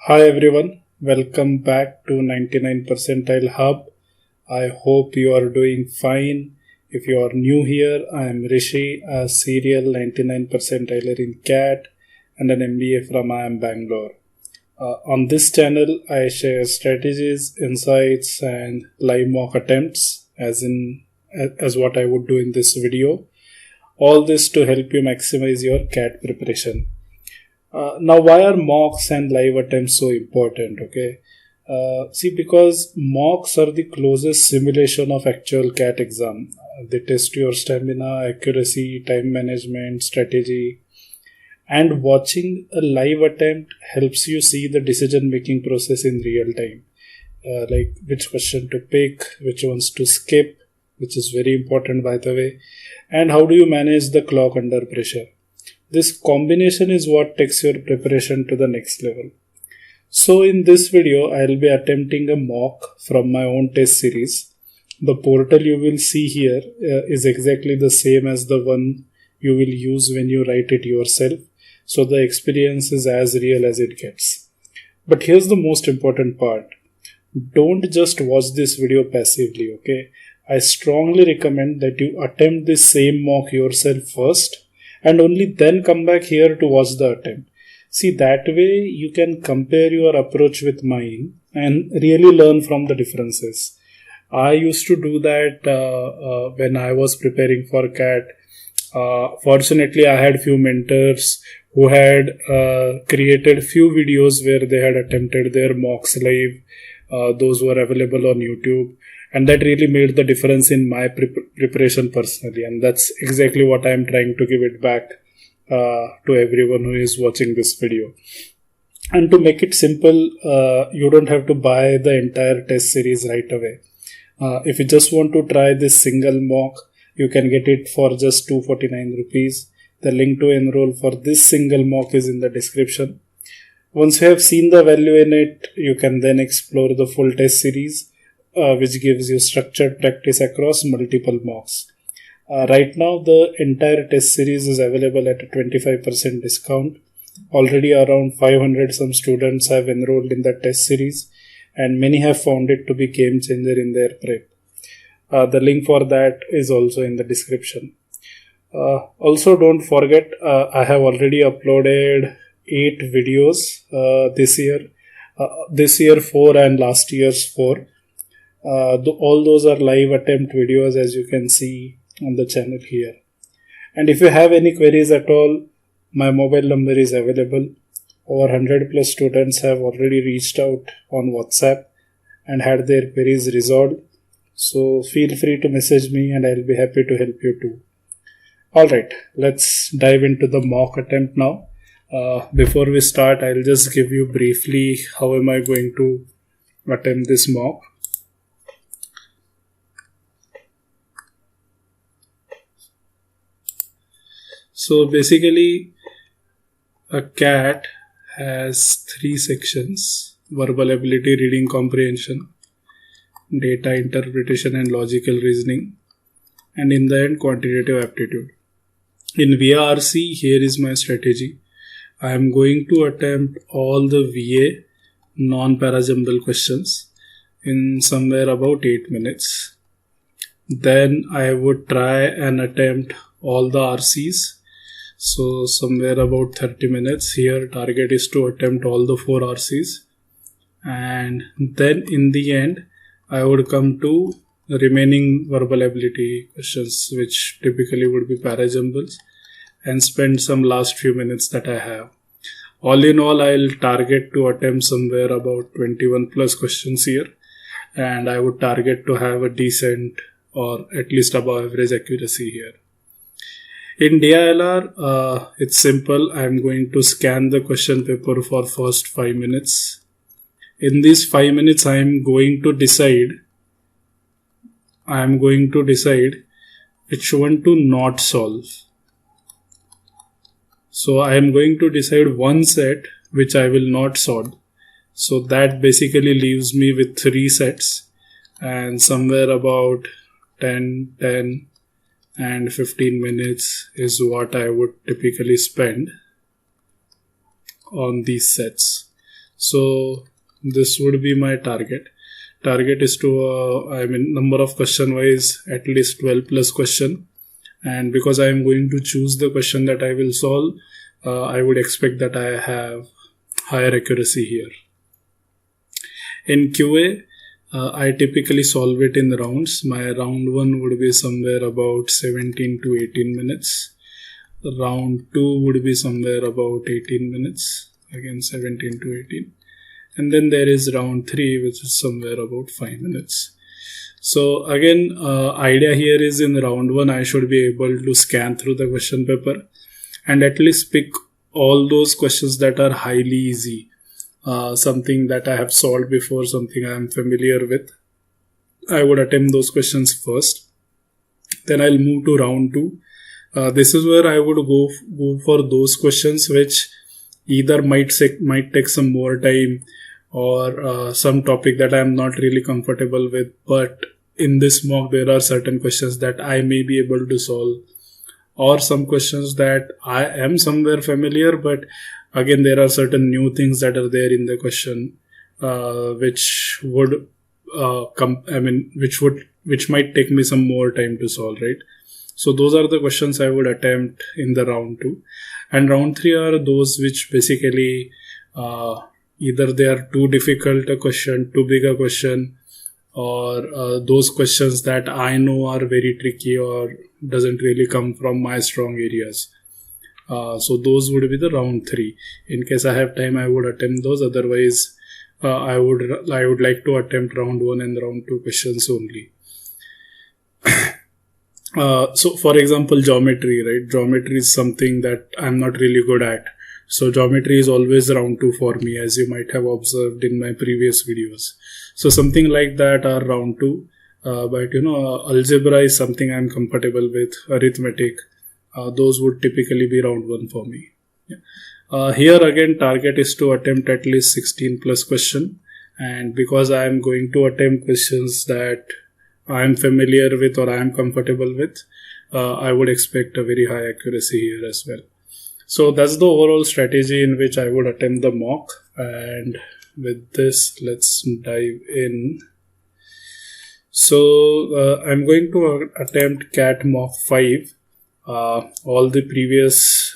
Hi everyone, welcome back to 99 Percentile Hub. I hope you are doing fine. If you are new here, I am Rishi, a serial 99 percentiler in CAT and an MBA from IIM Bangalore. On this channel, I share strategies, insights, and live mock attempts, as what I would do in this video. All this to help you maximize your CAT preparation. Now, why are mocks and live attempts so important? Because mocks are the closest simulation of actual CAT exam. They test your stamina, accuracy, time management, strategy, and watching a live attempt helps you see the decision making process in real time. Like which question to pick, which ones to skip, which is very important by the way, and how do you manage the clock under pressure. This combination is what takes your preparation to the next level. So in this video, I'll be attempting a mock from my own test series. The portal you will see here is exactly the same as the one you will use when you write it yourself. So the experience is as real as it gets. But here's the most important part. Don't just watch this video passively, okay? I strongly recommend that you attempt this same mock yourself first, and only then come back here to watch the attempt. See, that way you can compare your approach with mine and really learn from the differences. I used to do that when I was preparing for CAT. Fortunately, I had few mentors who had created few videos where they had attempted their mocks live. Those were available on YouTube. And that really made the difference in my preparation personally. And that's exactly what I'm trying to give it back to everyone who is watching this video. And to make it simple, you don't have to buy the entire test series right away. If you just want to try this single mock, you can get it for just 249 rupees. The link to enroll for this single mock is in the description. Once you have seen the value in it, you can then explore the full test series, which gives you structured practice across multiple mocks. Right now, the entire test series is available at a 25% discount. Already around 500 some students have enrolled in the test series, and many have found it to be game changer in their prep. The link for that is also in the description. Also, don't forget, I have already uploaded 8 videos this year. This year 4 and last year's 4. All those are live attempt videos, as you can see on the channel here. And if you have any queries at all, my mobile number is available. Over 100 plus students have already reached out on WhatsApp and had their queries resolved. So feel free to message me and I'll be happy to help you too. Alright, let's dive into the mock attempt now. Before we start, I'll just give you briefly how am I going to attempt this mock. So basically, a CAT has 3 sections: verbal ability, reading comprehension, data interpretation and logical reasoning, and in the end, quantitative aptitude. In VRC, here is my strategy. I am going to attempt all the VA non-parajumble questions in somewhere about 8 minutes. Then I would try and attempt all the RCs. So somewhere about 30 minutes. Here target is to attempt all the 4 RCs. And then in the end, I would come to the remaining verbal ability questions, which typically would be parajumbles, and spend some last few minutes that I have. All in all, I'll target to attempt somewhere about 21 plus questions here. And I would target to have a decent or at least above average accuracy here. In DILR, it's simple. I'm going to scan the question paper for first 5 minutes. In these 5 minutes, I'm going to decide which one to not solve. So I am going to decide one set which I will not solve. So that basically leaves me with 3 sets, and somewhere about 10 and 15 minutes is what I would typically spend on these sets. So this would be my target. Target is to, number of question wise, at least 12 plus question. And because I am going to choose the question that I will solve, I would expect that I have higher accuracy here. In QA, I typically solve it in rounds. My round 1 would be somewhere about 17 to 18 minutes. Round 2 would be somewhere about 18 minutes. Again, 17 to 18. And then there is round 3, which is somewhere about 5 minutes. So again, idea here is in round 1, I should be able to scan through the question paper and at least pick all those questions that are highly easy. Something that I have solved before, something I am familiar with. I would attempt those questions first. Then I'll move to round 2. This is where I would go for those questions which either might take some more time, or some topic that I am not really comfortable with, but in this mock there are certain questions that I may be able to solve, or some questions that I am somewhere familiar, but again there are certain new things that are there in the question, which might take me some more time to solve, right? So those are the questions I would attempt in the round 2. And round 3 are those which basically either they are too difficult a question, too big a question, or those questions that I know are very tricky or doesn't really come from my strong areas. So those would be the round 3. In case I have time, I would attempt those. Otherwise, I would like to attempt round 1 and round 2 questions only. So for example, geometry, right? Geometry is something that I'm not really good at. So geometry is always round 2 for me, as you might have observed in my previous videos. So something like that are round 2. But algebra is something I'm comfortable with. Arithmetic, those would typically be round 1 for me. Yeah. Here again, target is to attempt at least 16 plus question. And because I am going to attempt questions that I am familiar with or I am comfortable with, I would expect a very high accuracy here as well. So that's the overall strategy in which I would attempt the mock. And with this, let's dive in. So I'm going to attempt CAT mock 5. All the previous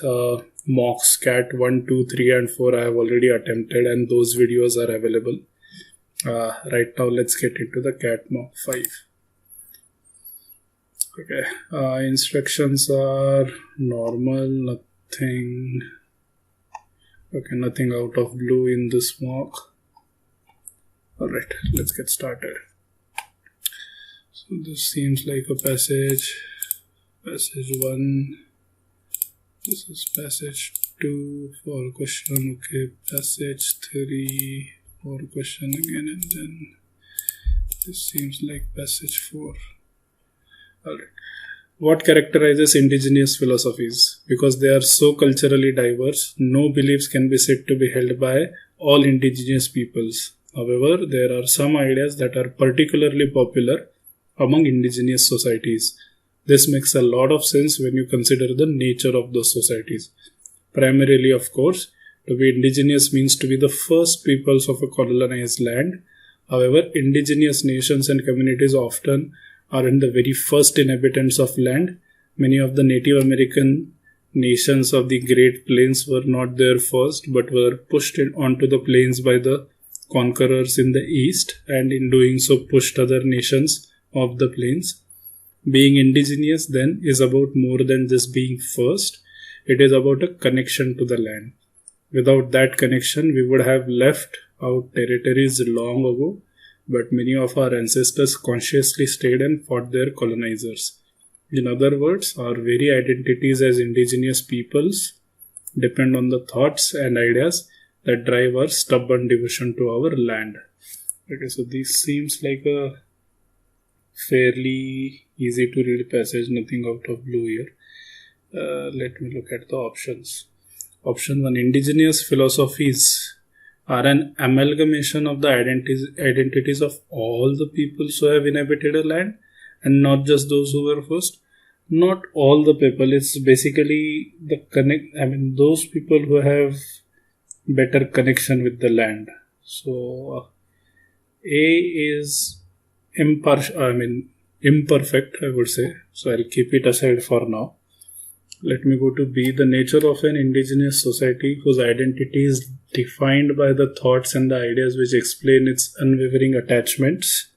mocks, CAT 1, 2, 3 and 4 I have already attempted, and those videos are available. Right now let's get into the CAT mock 5. Okay, instructions are normal, nothing out of blue in this mock. Alright, let's get started. So this seems like a passage 1, this is passage 2 for question, okay, passage 3 for question again, and then this seems like passage 4. Alright. What characterizes indigenous philosophies? Because they are so culturally diverse, no beliefs can be said to be held by all indigenous peoples. However, there are some ideas that are particularly popular among indigenous societies. This makes a lot of sense when you consider the nature of those societies. Primarily, of course, to be indigenous means to be the first peoples of a colonized land. However, indigenous nations and communities often aren't the very first inhabitants of land. Many of the Native American nations of the Great Plains were not there first, but were pushed onto the plains by the conquerors in the east, and in doing so pushed other nations off the plains. Being indigenous then is about more than just being first. It is about a connection to the land. Without that connection, we would have left out territories long ago, but many of our ancestors consciously stayed and fought their colonizers. In other words, our very identities as indigenous peoples depend on the thoughts and ideas that drive our stubborn devotion to our land. Okay, so this seems like a fairly easy to read passage, nothing out of blue here. Let me look at the options. Option 1, indigenous philosophies are an amalgamation of the identities of all the peoples who have inhabited a land, and not just those who were first. Not all the people, it's basically those people who have better connection with the land. So A is imperfect, I would say. So I'll keep it aside for now. Let me go to B. The nature of an indigenous society whose identity is defined by the thoughts and the ideas which explain its unwavering attachments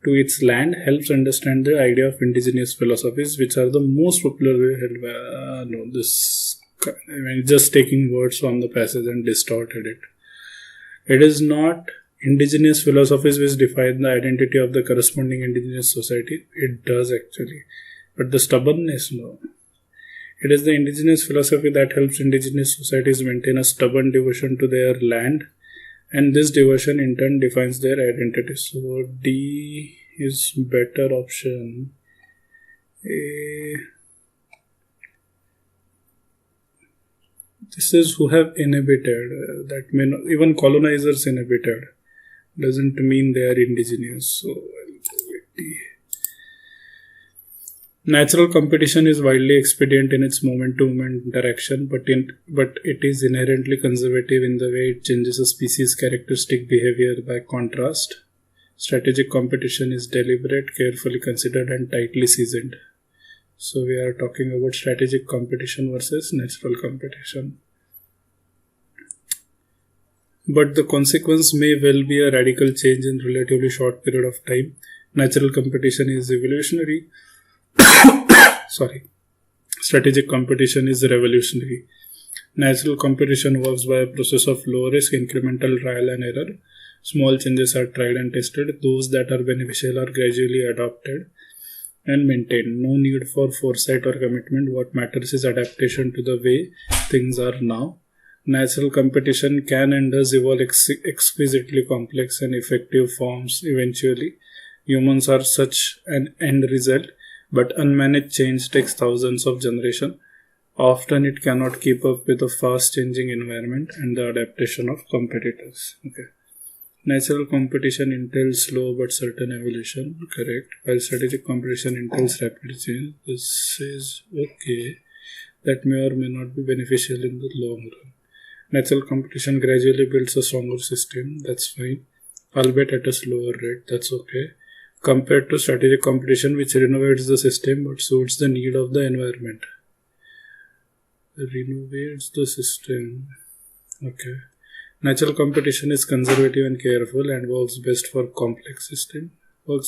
to its land helps understand the idea of indigenous philosophies, which are the most popularly held by just taking words from the passage and distorted it. It is not indigenous philosophies which define the identity of the corresponding indigenous society. It does actually, but the stubbornness, no. It is the indigenous philosophy that helps indigenous societies maintain a stubborn devotion to their land, and this devotion in turn defines their identity. So D is better option. This is who have inhabited. That may not, even colonizers inhabited. Doesn't mean they are indigenous. So I'll go with D. Natural competition is widely expedient in its moment-to-moment interaction, but it is inherently conservative in the way it changes a species' characteristic behavior. By contrast, strategic competition is deliberate, carefully considered, and tightly seasoned. So we are talking about strategic competition versus natural competition. But the consequence may well be a radical change in relatively short period of time. Natural competition is evolutionary. Strategic competition is revolutionary. Natural competition works by a process of low risk incremental trial and error. Small changes are tried and tested. Those that are beneficial are gradually adopted and maintained. No need for foresight or commitment. What matters is adaptation to the way things are now. Natural competition can and does evolve exquisitely complex and effective forms eventually. Humans are such an end result, but unmanaged change takes thousands of generations. Often it cannot keep up with the fast changing environment and the adaptation of competitors. Okay. Natural competition entails slow but certain evolution, correct. While strategic competition entails rapid change. This is okay. That may or may not be beneficial in the long run. Natural competition gradually builds a stronger system, that's fine. Albeit at a slower rate, that's okay. Compared to strategic competition, which renovates the system but suits the need of the environment. Renovates the system. Okay. Natural competition is conservative and careful and works best for complex system. While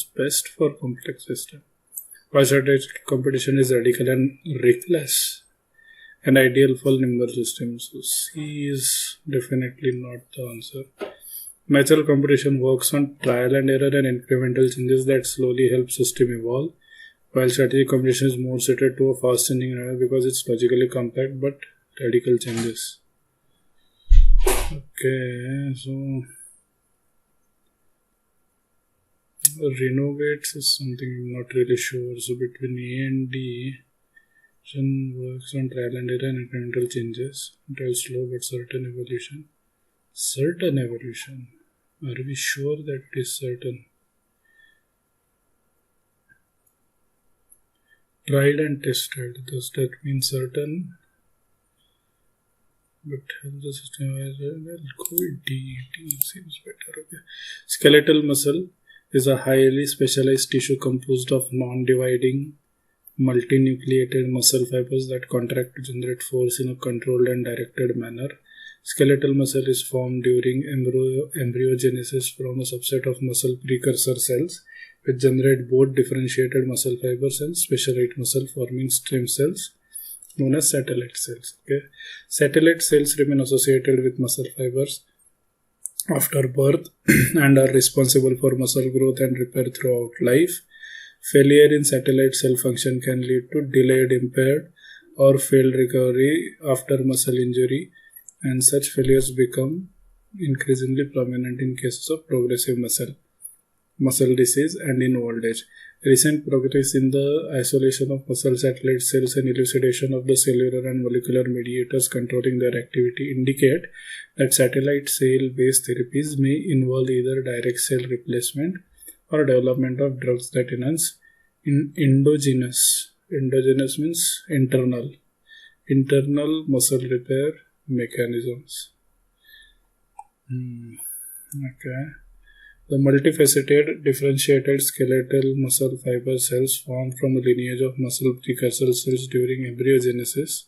strategic competition is radical and reckless and ideal for nimble systems. So C is definitely not the answer. Natural competition works on trial and error and incremental changes that slowly help system evolve, while strategic competition is more suited to a fast changing environment because it's logically compact but radical changes. Okay, so renovates is something I'm not really sure. So between A and D, works on trial and error and incremental changes. It is slow but certain evolution. Certain evolution. Are we sure that it is certain? Tried and tested. Does that mean certain? But the system will go with D. D seems better. Okay. Skeletal muscle is a highly specialized tissue composed of non-dividing multinucleated muscle fibers that contract to generate force in a controlled and directed manner. Skeletal muscle is formed during embryogenesis from a subset of muscle precursor cells, which generate both differentiated muscle fibers and specialized muscle forming stem cells known as satellite cells. Okay. Satellite cells remain associated with muscle fibers after birth and are responsible for muscle growth and repair throughout life. Failure in satellite cell function can lead to delayed, impaired, or failed recovery after muscle injury, and such failures become increasingly prominent in cases of progressive muscle disease and in old age. Recent progress in the isolation of muscle satellite cells and elucidation of the cellular and molecular mediators controlling their activity indicate that satellite cell-based therapies may involve either direct cell replacement or development of drugs that enhance endogenous means internal muscle repair mechanisms. Okay. The multifaceted, differentiated skeletal muscle fiber cells formed from a lineage of muscle precursor cells during embryogenesis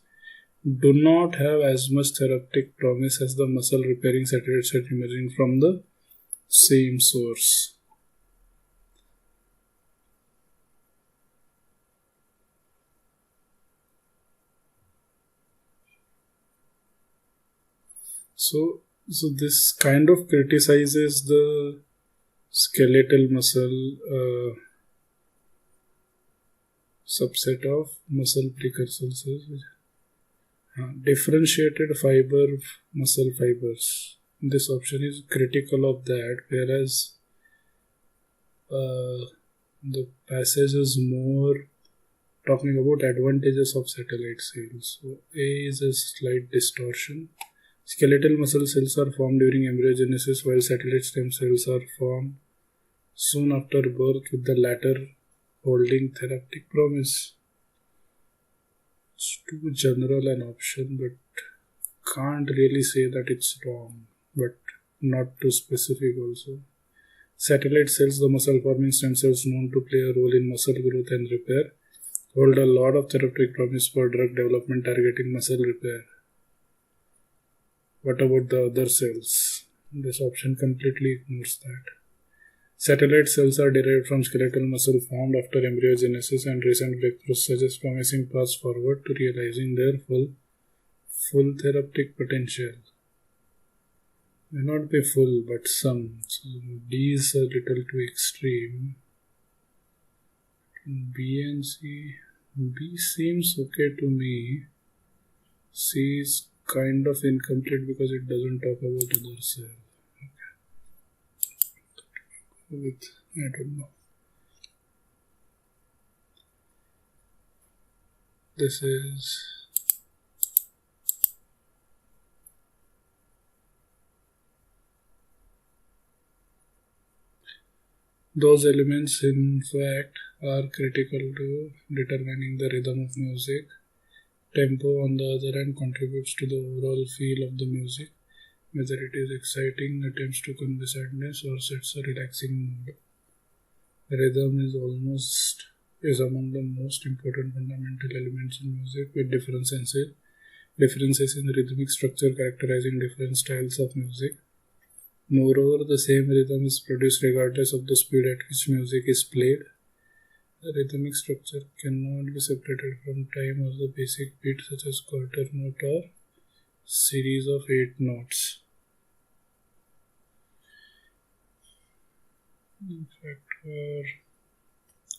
do not have as much therapeutic promise as the muscle repairing satellite cells emerging from the same source. So this kind of criticizes the skeletal muscle subset of muscle precursor cells. Differentiated fiber muscle fibers. This option is critical of that, whereas the passage is more talking about advantages of satellite cells. So A is a slight distortion. Skeletal muscle cells are formed during embryogenesis, while satellite stem cells are formed soon after birth, with the latter holding therapeutic promise. It's too general an option, but can't really say that it's wrong, but not too specific also. Satellite cells, the muscle forming stem cells known to play a role in muscle growth and repair, hold a lot of therapeutic promise for drug development targeting muscle repair. What about the other cells? This option completely ignores that. Satellite cells are derived from skeletal muscle formed after embryogenesis, and recent breakthroughs suggest promising paths forward to realizing their full therapeutic potential. May not be full, but some. So D is a little too extreme. B and C. B seems okay to me. C is kind of incomplete because it doesn't talk about other cells. Okay. I don't know. This is those elements, in fact, are critical to determining the rhythm of music. Tempo, on the other hand, contributes to the overall feel of the music, whether it is exciting, attempts to convey sadness, or sets a relaxing mood. Rhythm is among the most important fundamental elements in music, with differences in rhythmic structure characterizing different styles of music. Moreover, the same rhythm is produced regardless of the speed at which music is played. The rhythmic structure cannot be separated from time or the basic beat, such as quarter note or series of 8 notes. Factor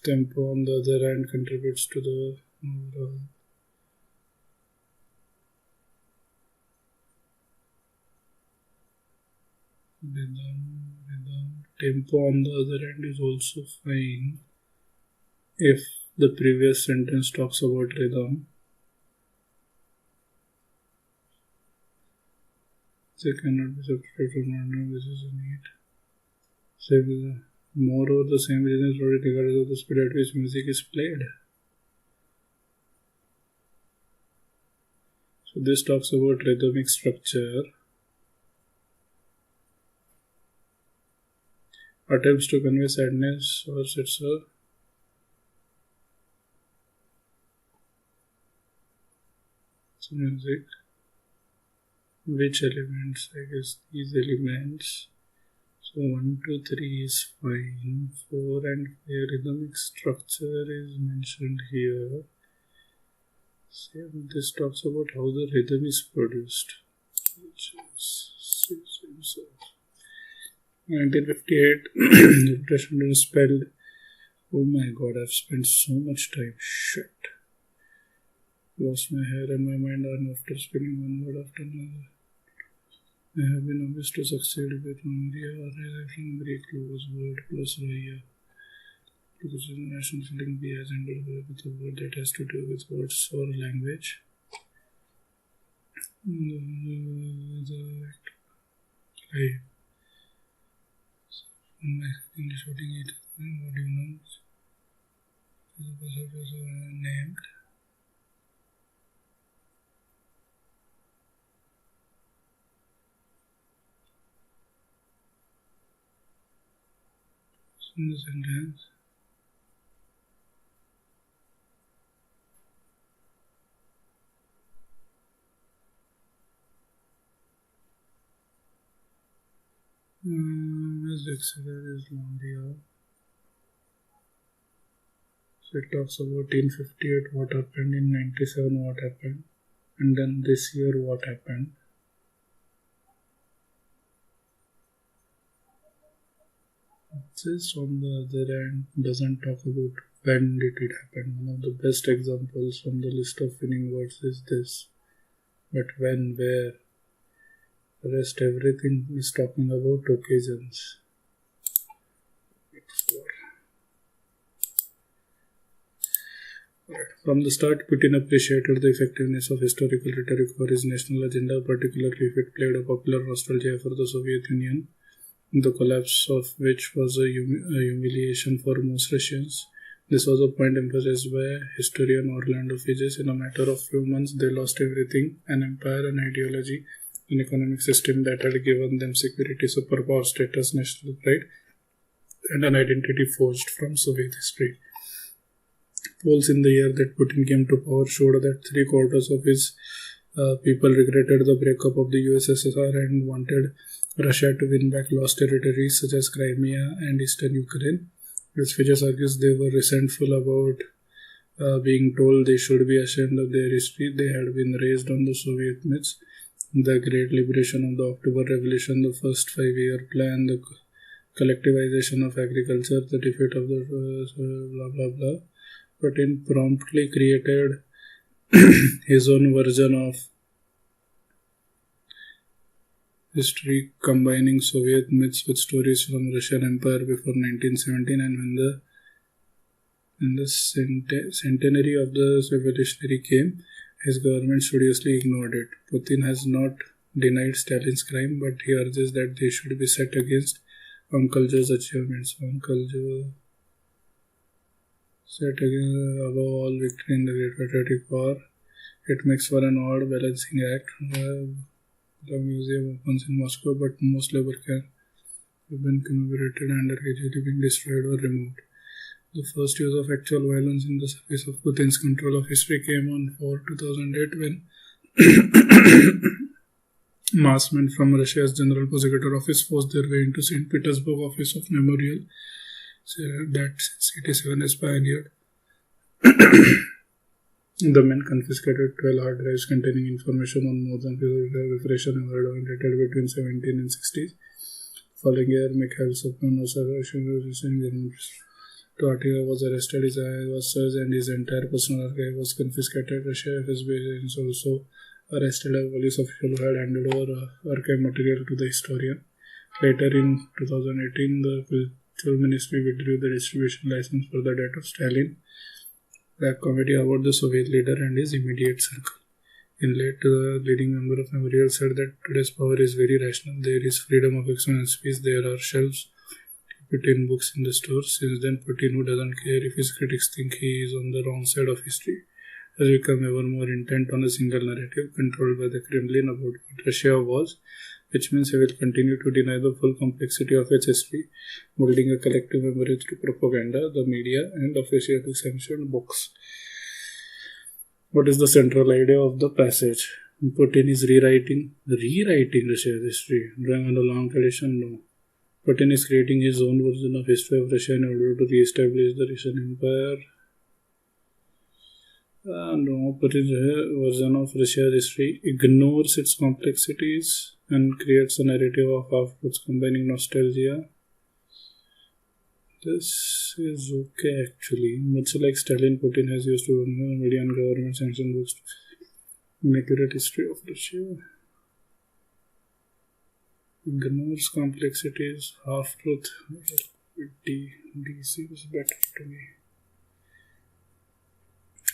tempo, on the other hand, contributes to the overall rhythm. Tempo, on the other hand, is also fine if the previous sentence talks about rhythm. They cannot be separated from one another. This is a need. Moreover, the same reason is valid regardless of the speed at which music is played. So this talks about rhythmic structure. Attempts to convey sadness or sets a music. Which elements? I guess these elements. So 1, 2, 3 is fine. 4 and 5 rhythmic structure is mentioned here. This talks about how the rhythm is produced, which is 1958. Notation spelled. Oh my god, I've spent so much time. Shit. Lost my hair and my mind on after spinning one word after another. I have been obvious to succeed with memory or realizing very close word plus Raya. Because the national link B has ended with a word that has to do with words or language. Right. English shooting it. What do you know? Named. In the sentence. As Exeter is Longria. So it talks about in 58 what happened, in 97 what happened, and then this year what happened. This on the other hand doesn't talk about when did it happen. One of the best examples from the list of winning words is this. But when, where, the rest everything is talking about occasions. From the start, Putin appreciated the effectiveness of historical rhetoric for his national agenda, particularly if it played a popular nostalgia for the Soviet Union, the collapse of which was a humiliation for most Russians. This was a point emphasized by historian Orlando Figes. In a matter of few months, they lost everything: an empire, an ideology, an economic system that had given them security, superpower status, national pride, and an identity forged from Soviet history. Polls in the year that Putin came to power showed that 3/4 of his people regretted the breakup of the USSR and wanted Russia to win back lost territories such as Crimea and eastern Ukraine. As Figes argues, they were resentful about being told they should be ashamed of their history. They had been raised on the Soviet myths, the Great Liberation of the October Revolution, the first 5-year plan, the collectivization of agriculture, the defeat of the blah blah blah. Putin promptly created his own version of history, combining Soviet myths with stories from Russian Empire before 1917, and when the centenary of the revolutionary came, his government studiously ignored it. Putin has not denied Stalin's crime, but he urges that they should be set against Uncle Joe's achievements. Uncle Joe set above all victory in the Great Patriotic War. It makes for an odd balancing act. The museum opens in Moscow, but most labor camps have been commemorated and are gradually being destroyed or removed. The first use of actual violence in the service of Putin's control of history came on 4/2008 when mass men from Russia's General Prosecutor Office forced their way into St. Petersburg Office of Memorial that since 1987 has pioneered. The men confiscated 12 hard drives containing information on more than 50 operation and were dated between 17 and 60s. Following year, Mikhail Sopronov, Russian Tortiga was arrested, his eye was searched, and his entire personal archive was confiscated. Russia FSB agents also arrested a police official who had handed over archive material to the historian. Later in 2018, the Culture Ministry withdrew the distribution license for the death of Stalin. The committee about the Soviet leader and his immediate circle. In late, the leading member of Memorial said that today's power is very rational. There is freedom of expression and speech. There are shelves to put in books in the stores. Since then, Putin, who doesn't care if his critics think he is on the wrong side of history, has become ever more intent on a single narrative controlled by the Kremlin about what Russia was, which means he will continue to deny the full complexity of its history, building a collective memory through propaganda, the media, and officially sanctioned books. What is the central idea of the passage? Putin is rewriting Russia's history, drawing on a long tradition? No. Putin is creating his own version of history of Russia in order to re-establish the Russian Empire. No, Putin's version of Russia's history ignores its complexities and creates a narrative of half-truths combining nostalgia. This is okay actually. Much like Stalin, Putin has used media and government sanctioned books to make accurate history of Russia. Ignores complexities, half-truth. D seems better to me.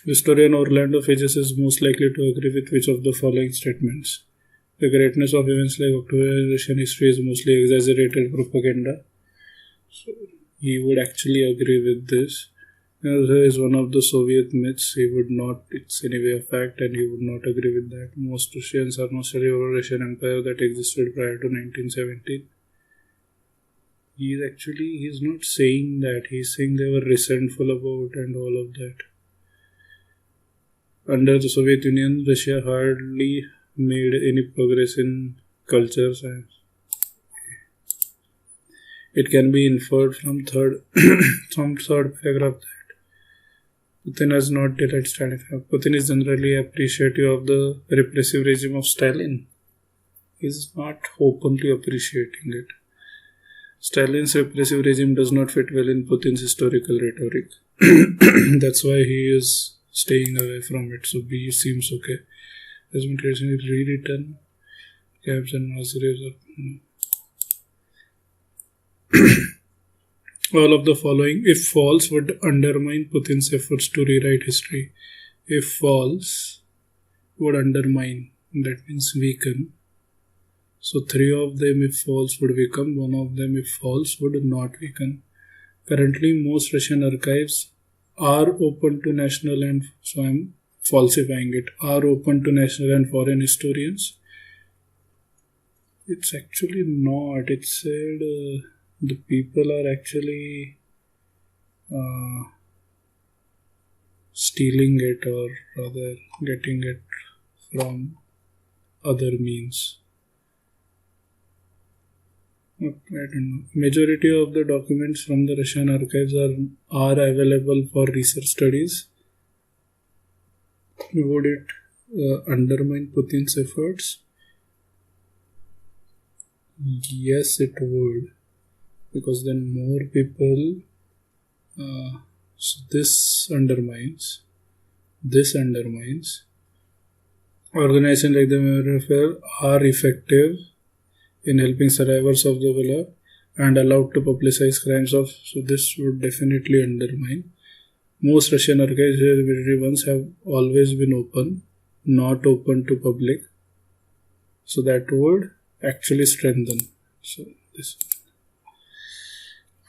Historian Orlando Figes is most likely to agree with which of the following statements. The greatness of events like October Russian history is mostly exaggerated propaganda. So he would actually agree with this. As is one of the Soviet myths, he would not, it's anyway a fact, and he would not agree with that. Most Russians are nostalgic over Russian Empire that existed prior to 1917. He's not saying that. He's saying they were resentful about and all of that. Under the Soviet Union, Russia hardly made any progress in culture science. It can be inferred from third paragraph that Putin has not denied Stalin. Putin is generally appreciative of the repressive regime of Stalin. He is not openly appreciating it. Stalin's repressive regime does not fit well in Putin's historical rhetoric. That's why he is staying away from it. So B seems okay. Has been traditionally rewritten. Camps and mass graves all of the following, if false, would undermine Putin's efforts to rewrite history. If false, would undermine, that means weaken. So 3 of them, if false, would weaken. 1 of them, if false, would not weaken. Currently, most Russian archives are open to national and, so I'm falsifying it, are open to national and foreign historians. It's actually not. It said the people are actually stealing it, or rather getting it from other means. I don't know. Majority of the documents from the Russian archives are available for research studies. Would it undermine Putin's efforts? Yes, it would. Because then more people, so this undermines. Organizations like the Welfare are effective in helping survivors of the war and allowed to publicize crimes of, so this would definitely undermine. Most Russian archives, ones, have always been open, not open to public. So that would actually strengthen. So this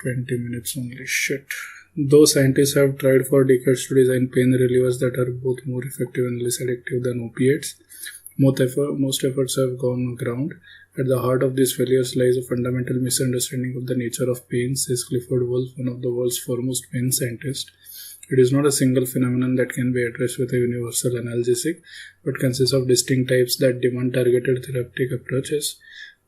20 minutes only. Shit. Though scientists have tried for decades to design pain relievers that are both more effective and less addictive than opiates, most efforts have gone aground. At the heart of these failures lies a fundamental misunderstanding of the nature of pain, says Clifford Wolff, one of the world's foremost pain scientists. It is not a single phenomenon that can be addressed with a universal analgesic, but consists of distinct types that demand targeted therapeutic approaches.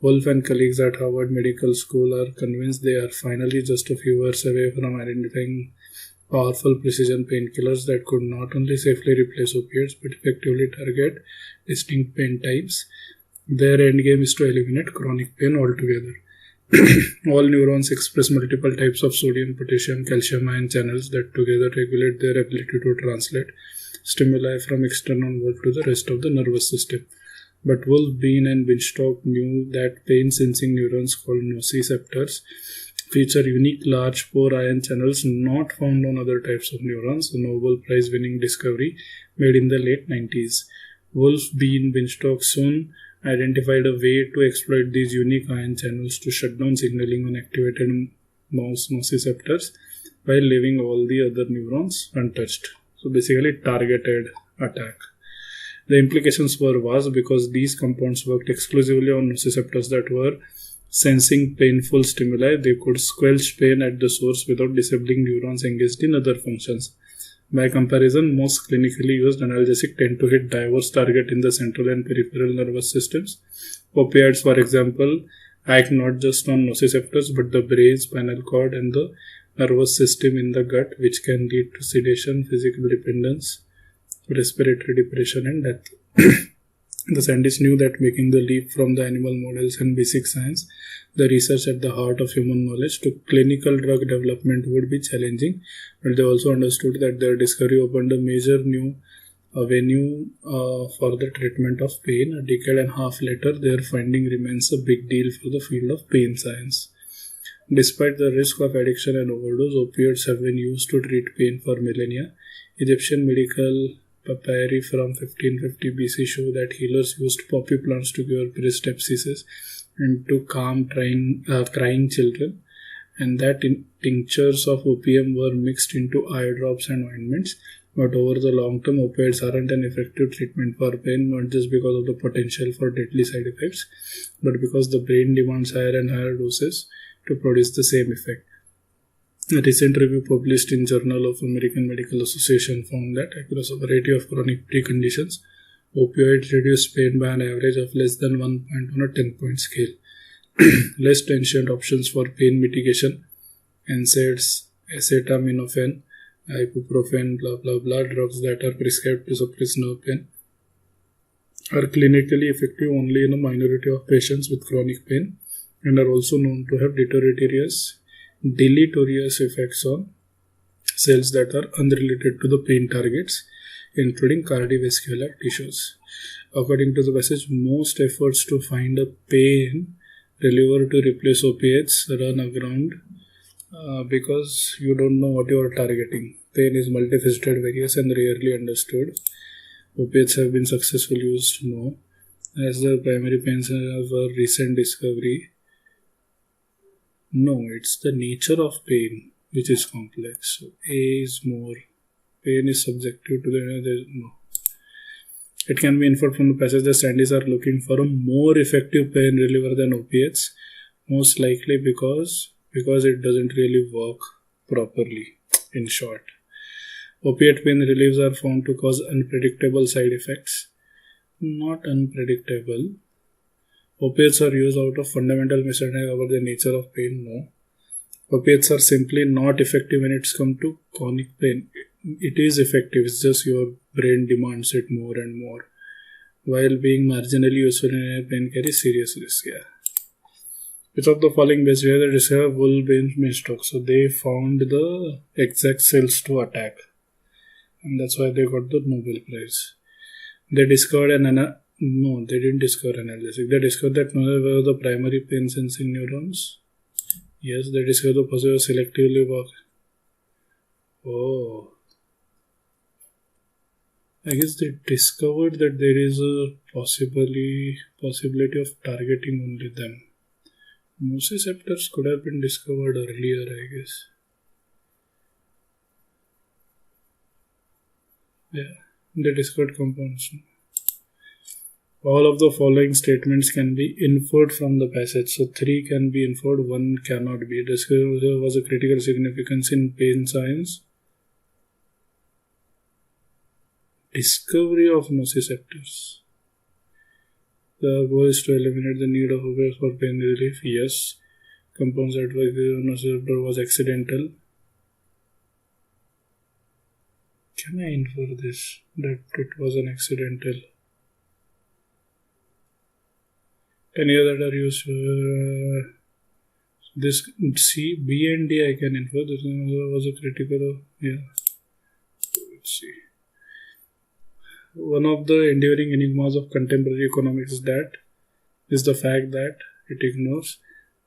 Wolff and colleagues at Harvard Medical School are convinced they are finally just a few years away from identifying powerful precision painkillers that could not only safely replace opiates but effectively target distinct pain types. Their endgame is to eliminate chronic pain altogether. All neurons express multiple types of sodium, potassium, calcium ion channels that together regulate their ability to translate stimuli from external world to the rest of the nervous system. But Wolff, Bean and Binstock knew that pain-sensing neurons called nociceptors feature unique large pore ion channels not found on other types of neurons, a Nobel Prize-winning discovery made in the late 90s. Wolff, Bean, Binstock soon identified a way to exploit these unique ion channels to shut down signaling on activated mouse nociceptors while leaving all the other neurons untouched. So basically targeted attack. The implications were vast because these compounds worked exclusively on nociceptors that were sensing painful stimuli. They could squelch pain at the source without disabling neurons engaged in other functions. By comparison, most clinically used analgesics tend to hit diverse targets in the central and peripheral nervous systems. Opioids, for example, act not just on nociceptors but the brain, spinal cord, and the nervous system in the gut, which can lead to sedation, physical dependence, respiratory depression, and death. The scientists knew that making the leap from the animal models and basic science, the research at the heart of human knowledge, to clinical drug development would be challenging, but they also understood that their discovery opened a major new avenue for the treatment of pain. A decade and a half later, their finding remains a big deal for the field of pain science. Despite the risk of addiction and overdose, opioids have been used to treat pain for millennia. Egyptian medical papyri from 1550 BC show that healers used poppy plants to cure breast abscesses and to calm crying children, and that tinctures of opium were mixed into eye drops and ointments. But over the long term, opioids aren't an effective treatment for pain, not just because of the potential for deadly side effects, but because the brain demands higher and higher doses to produce the same effect. A recent review published in Journal of American Medical Association found that across a variety of chronic preconditions, opioids reduce pain by an average of less than 1 point on a 10-point scale. Less stringent options for pain mitigation, NSAIDs, acetaminophen, ibuprofen, blah blah blah, drugs that are prescribed to suppress nerve pain, are clinically effective only in a minority of patients with chronic pain and are also known to have deleterious effects on cells that are unrelated to the pain targets, including cardiovascular tissues. According to the passage, most efforts to find a pain reliever to replace opiates run aground because you don't know what you are targeting. Pain is multifaceted, various, and rarely understood. Opiates have been successfully used, no, as the primary pain have a recent discovery. No, it's the nature of pain which is complex. So A is more. Pain is subjective to the no. It can be inferred from the passage that scientists are looking for a more effective pain reliever than opiates, most likely because it doesn't really work properly. In short, opiate pain relievers are found to cause unpredictable side effects. Not unpredictable. Opiates are used out of fundamental misunderstanding about the nature of pain. No. Opiates are simply not effective when it's come to chronic pain. It is effective, it's just your brain demands it more and more. While being marginally useful in a pain carries serious risk. Yeah. Which of the following best way they discover bull stroke? So they found the exact cells to attack. And that's why they got the Nobel Prize. They discovered no, they didn't discover analgesic. They discovered that were the primary pain sensing neurons. Yes, they discovered the possible selectively work. Oh. I guess they discovered that there is a possibility of targeting only them. Nociceptors could have been discovered earlier, I guess. Yeah, they discovered compounds. All of the following statements can be inferred from the passage. So 3 can be inferred, 1 cannot be. Discovery was a critical significance in pain science. Discovery of nociceptors. The goal is to eliminate the need of opiates for pain relief. Yes. Compounds that were nociceptor was accidental. Can I infer this? That it was an accidental. Any other that are used this C, B and D I can infer. This was a critical. Yeah. Let's see. One of the enduring enigmas of contemporary economics is the fact that it ignores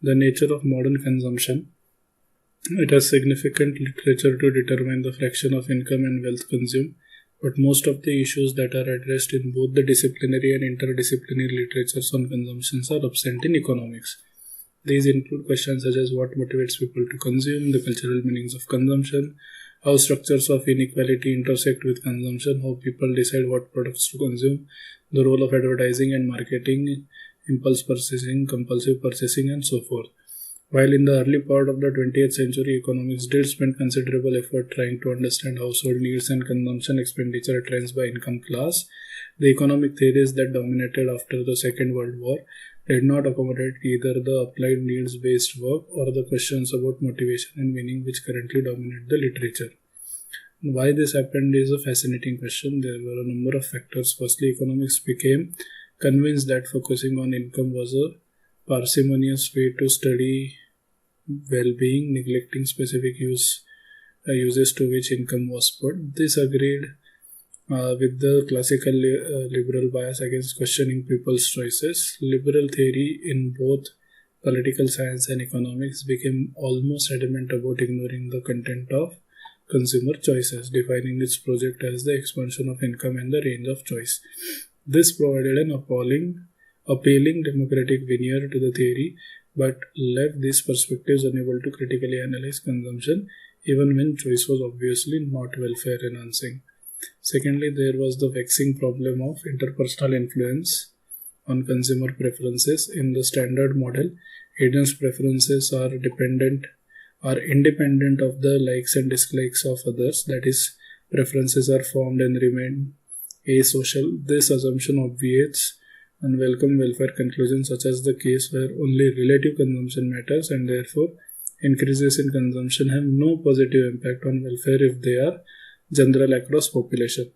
the nature of modern consumption. It has significant literature to determine the fraction of income and wealth consumed, but most of the issues that are addressed in both the disciplinary and interdisciplinary literatures on consumption are absent in economics. These include questions such as what motivates people to consume, the cultural meanings of consumption, how structures of inequality intersect with consumption, how people decide what products to consume, the role of advertising and marketing, impulse purchasing, compulsive purchasing, and so forth. While in the early part of the 20th century, economics did spend considerable effort trying to understand household needs and consumption expenditure trends by income class, the economic theories that dominated after the Second World War did not accommodate either the applied needs-based work or the questions about motivation and meaning which currently dominate the literature. Why this happened is a fascinating question. There were a number of factors. Firstly, economics became convinced that focusing on income was a parsimonious way to study well-being, neglecting specific uses to which income was put. This agreed with the classical liberal bias against questioning people's choices. Liberal theory in both political science and economics became almost adamant about ignoring the content of consumer choices, defining its project as the expansion of income and the range of choice. This provided an appealing democratic veneer to the theory, but left these perspectives unable to critically analyze consumption, even when choice was obviously not welfare enhancing. Secondly, there was the vexing problem of interpersonal influence on consumer preferences. In the standard model, Agents' preferences are independent of the likes and dislikes of others. That is, preferences are formed and remain asocial. This assumption obviates unwelcome welfare conclusions, such as the case where only relative consumption matters and therefore increases in consumption have no positive impact on welfare if they are general across population.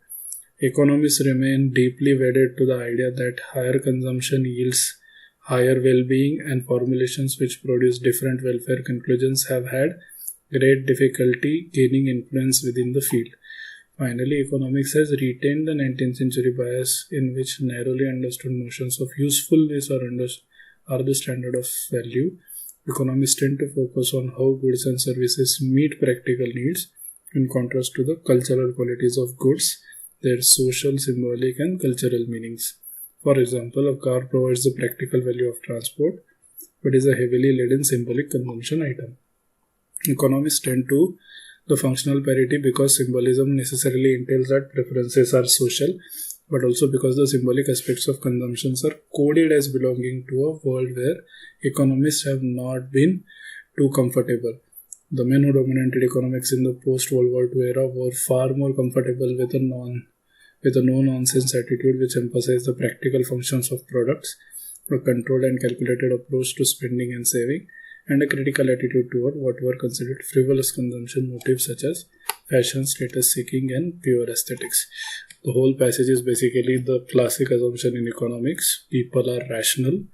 Economists remain deeply wedded to the idea that higher consumption yields higher well-being, and formulations which produce different welfare conclusions have had great difficulty gaining influence within the field. Finally, economics has retained the 19th century bias in which narrowly understood notions of usefulness are the standard of value. Economists tend to focus on how goods and services meet practical needs, in contrast to the cultural qualities of goods, their social, symbolic, and cultural meanings. For example, a car provides the practical value of transport, but is a heavily laden symbolic consumption item. Economists tend to the functional parity because symbolism necessarily entails that preferences are social, but also because the symbolic aspects of consumptions are coded as belonging to a world where economists have not been too comfortable. The men who dominated economics in the post-World War II era were far more comfortable with a no-nonsense attitude which emphasized the practical functions of products, a controlled and calculated approach to spending and saving, and a critical attitude toward what were considered frivolous consumption motives such as fashion, status seeking, and pure aesthetics. The whole passage is basically the classic assumption in economics: people are rational,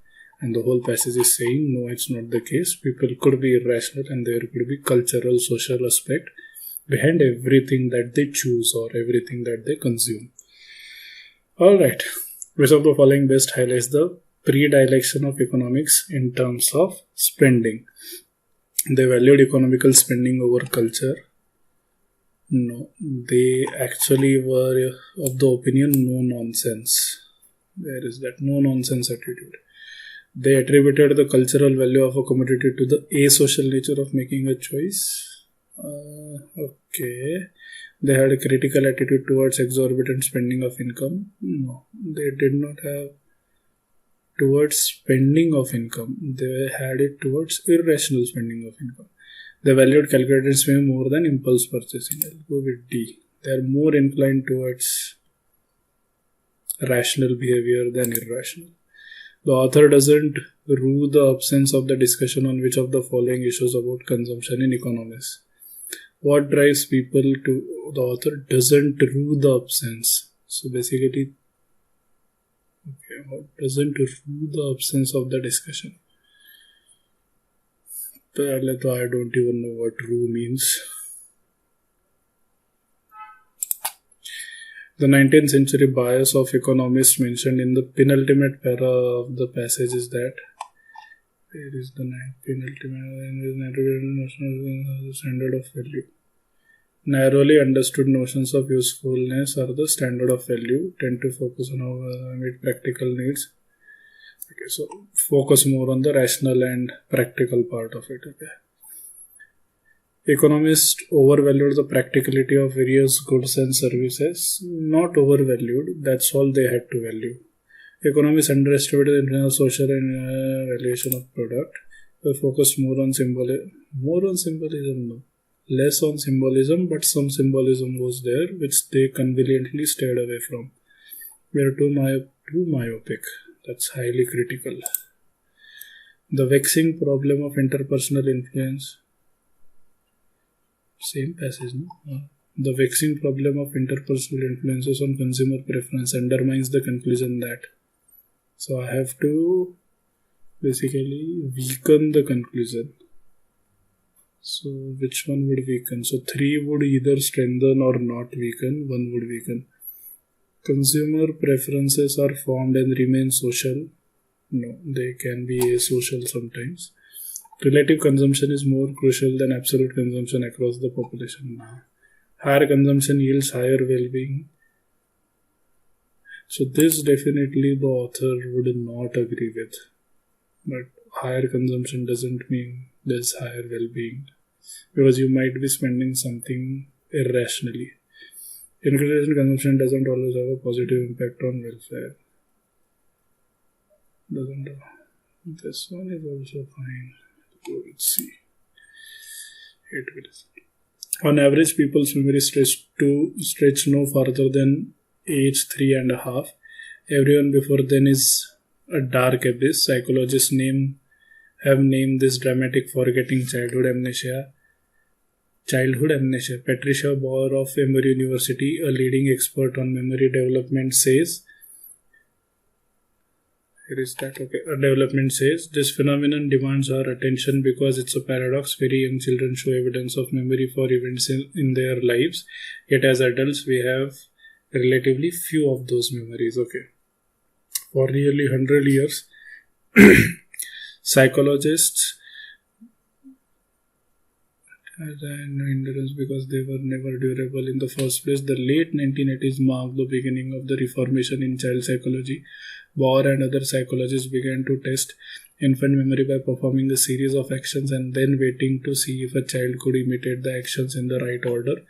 and the whole passage is saying no, it's not the case. People could be irrational, and there could be cultural, social aspect behind everything that they choose or everything that they consume. Alright, which of the following best highlights the predilection of economics in terms of spending? They valued economical spending over culture. No, they actually were of the opinion no nonsense. There is that no nonsense attitude. They attributed the cultural value of a commodity to the asocial nature of making a choice. Okay. They had a critical attitude towards exorbitant spending of income. No, they did not have towards spending of income. They had it towards irrational spending of income. They valued calculated spending more than impulse purchasing. I'll go with D. They are more inclined towards rational behavior than irrational. The author doesn't rue the absence of the discussion on which of the following issues about consumption in economics. What drives people to... The author doesn't rue the absence. So basically, what doesn't rue the absence of the discussion? I don't even know what rue means. The 19th century bias of economists mentioned in the penultimate para of the passage is that where is the penultimate standard of value? Narrowly understood notions of usefulness or the standard of value tend to focus on how meet practical needs. Okay, so focus more on the rational and practical part of it. Okay. Economists overvalued the practicality of various goods and services. Not overvalued, that's all they had to value. Economists underestimated the internal social and valuation of product. They focused more on symbolism. No. Less on symbolism, but some symbolism was there, which they conveniently stayed away from. We are too myopic. That's highly critical. The vexing problem of interpersonal influence. Same passage, no? The vexing problem of interpersonal influences on consumer preference undermines the conclusion that. So I have to basically weaken the conclusion. So which one would weaken? So 3 would either strengthen or not weaken. 1 would weaken. Consumer preferences are formed and remain social. No, they can be asocial sometimes. Relative consumption is more crucial than absolute consumption across the population. Higher consumption yields higher well-being. So this definitely the author would not agree with. But higher consumption doesn't mean there's higher well-being. Because you might be spending something irrationally. Increase in consumption doesn't always have a positive impact on welfare. This one is also fine. Let's see. 8 minutes. On average, people's memory stretch no farther than age 3.5. Everyone before then is a dark abyss. Psychologists have named this dramatic forgetting childhood amnesia. Patricia Bauer of Emory University, a leading expert on memory development, says. Development says this phenomenon demands our attention because it's a paradox. Very young children show evidence of memory for events in their lives, yet as adults we have relatively few of those memories. For nearly 100 years, psychologists had no endurance because they were never durable in the first place. The late 1980s marked the beginning of the reformation in child psychology. Bauer and other psychologists began to test infant memory by performing a series of actions and then waiting to see if a child could imitate the actions in the right order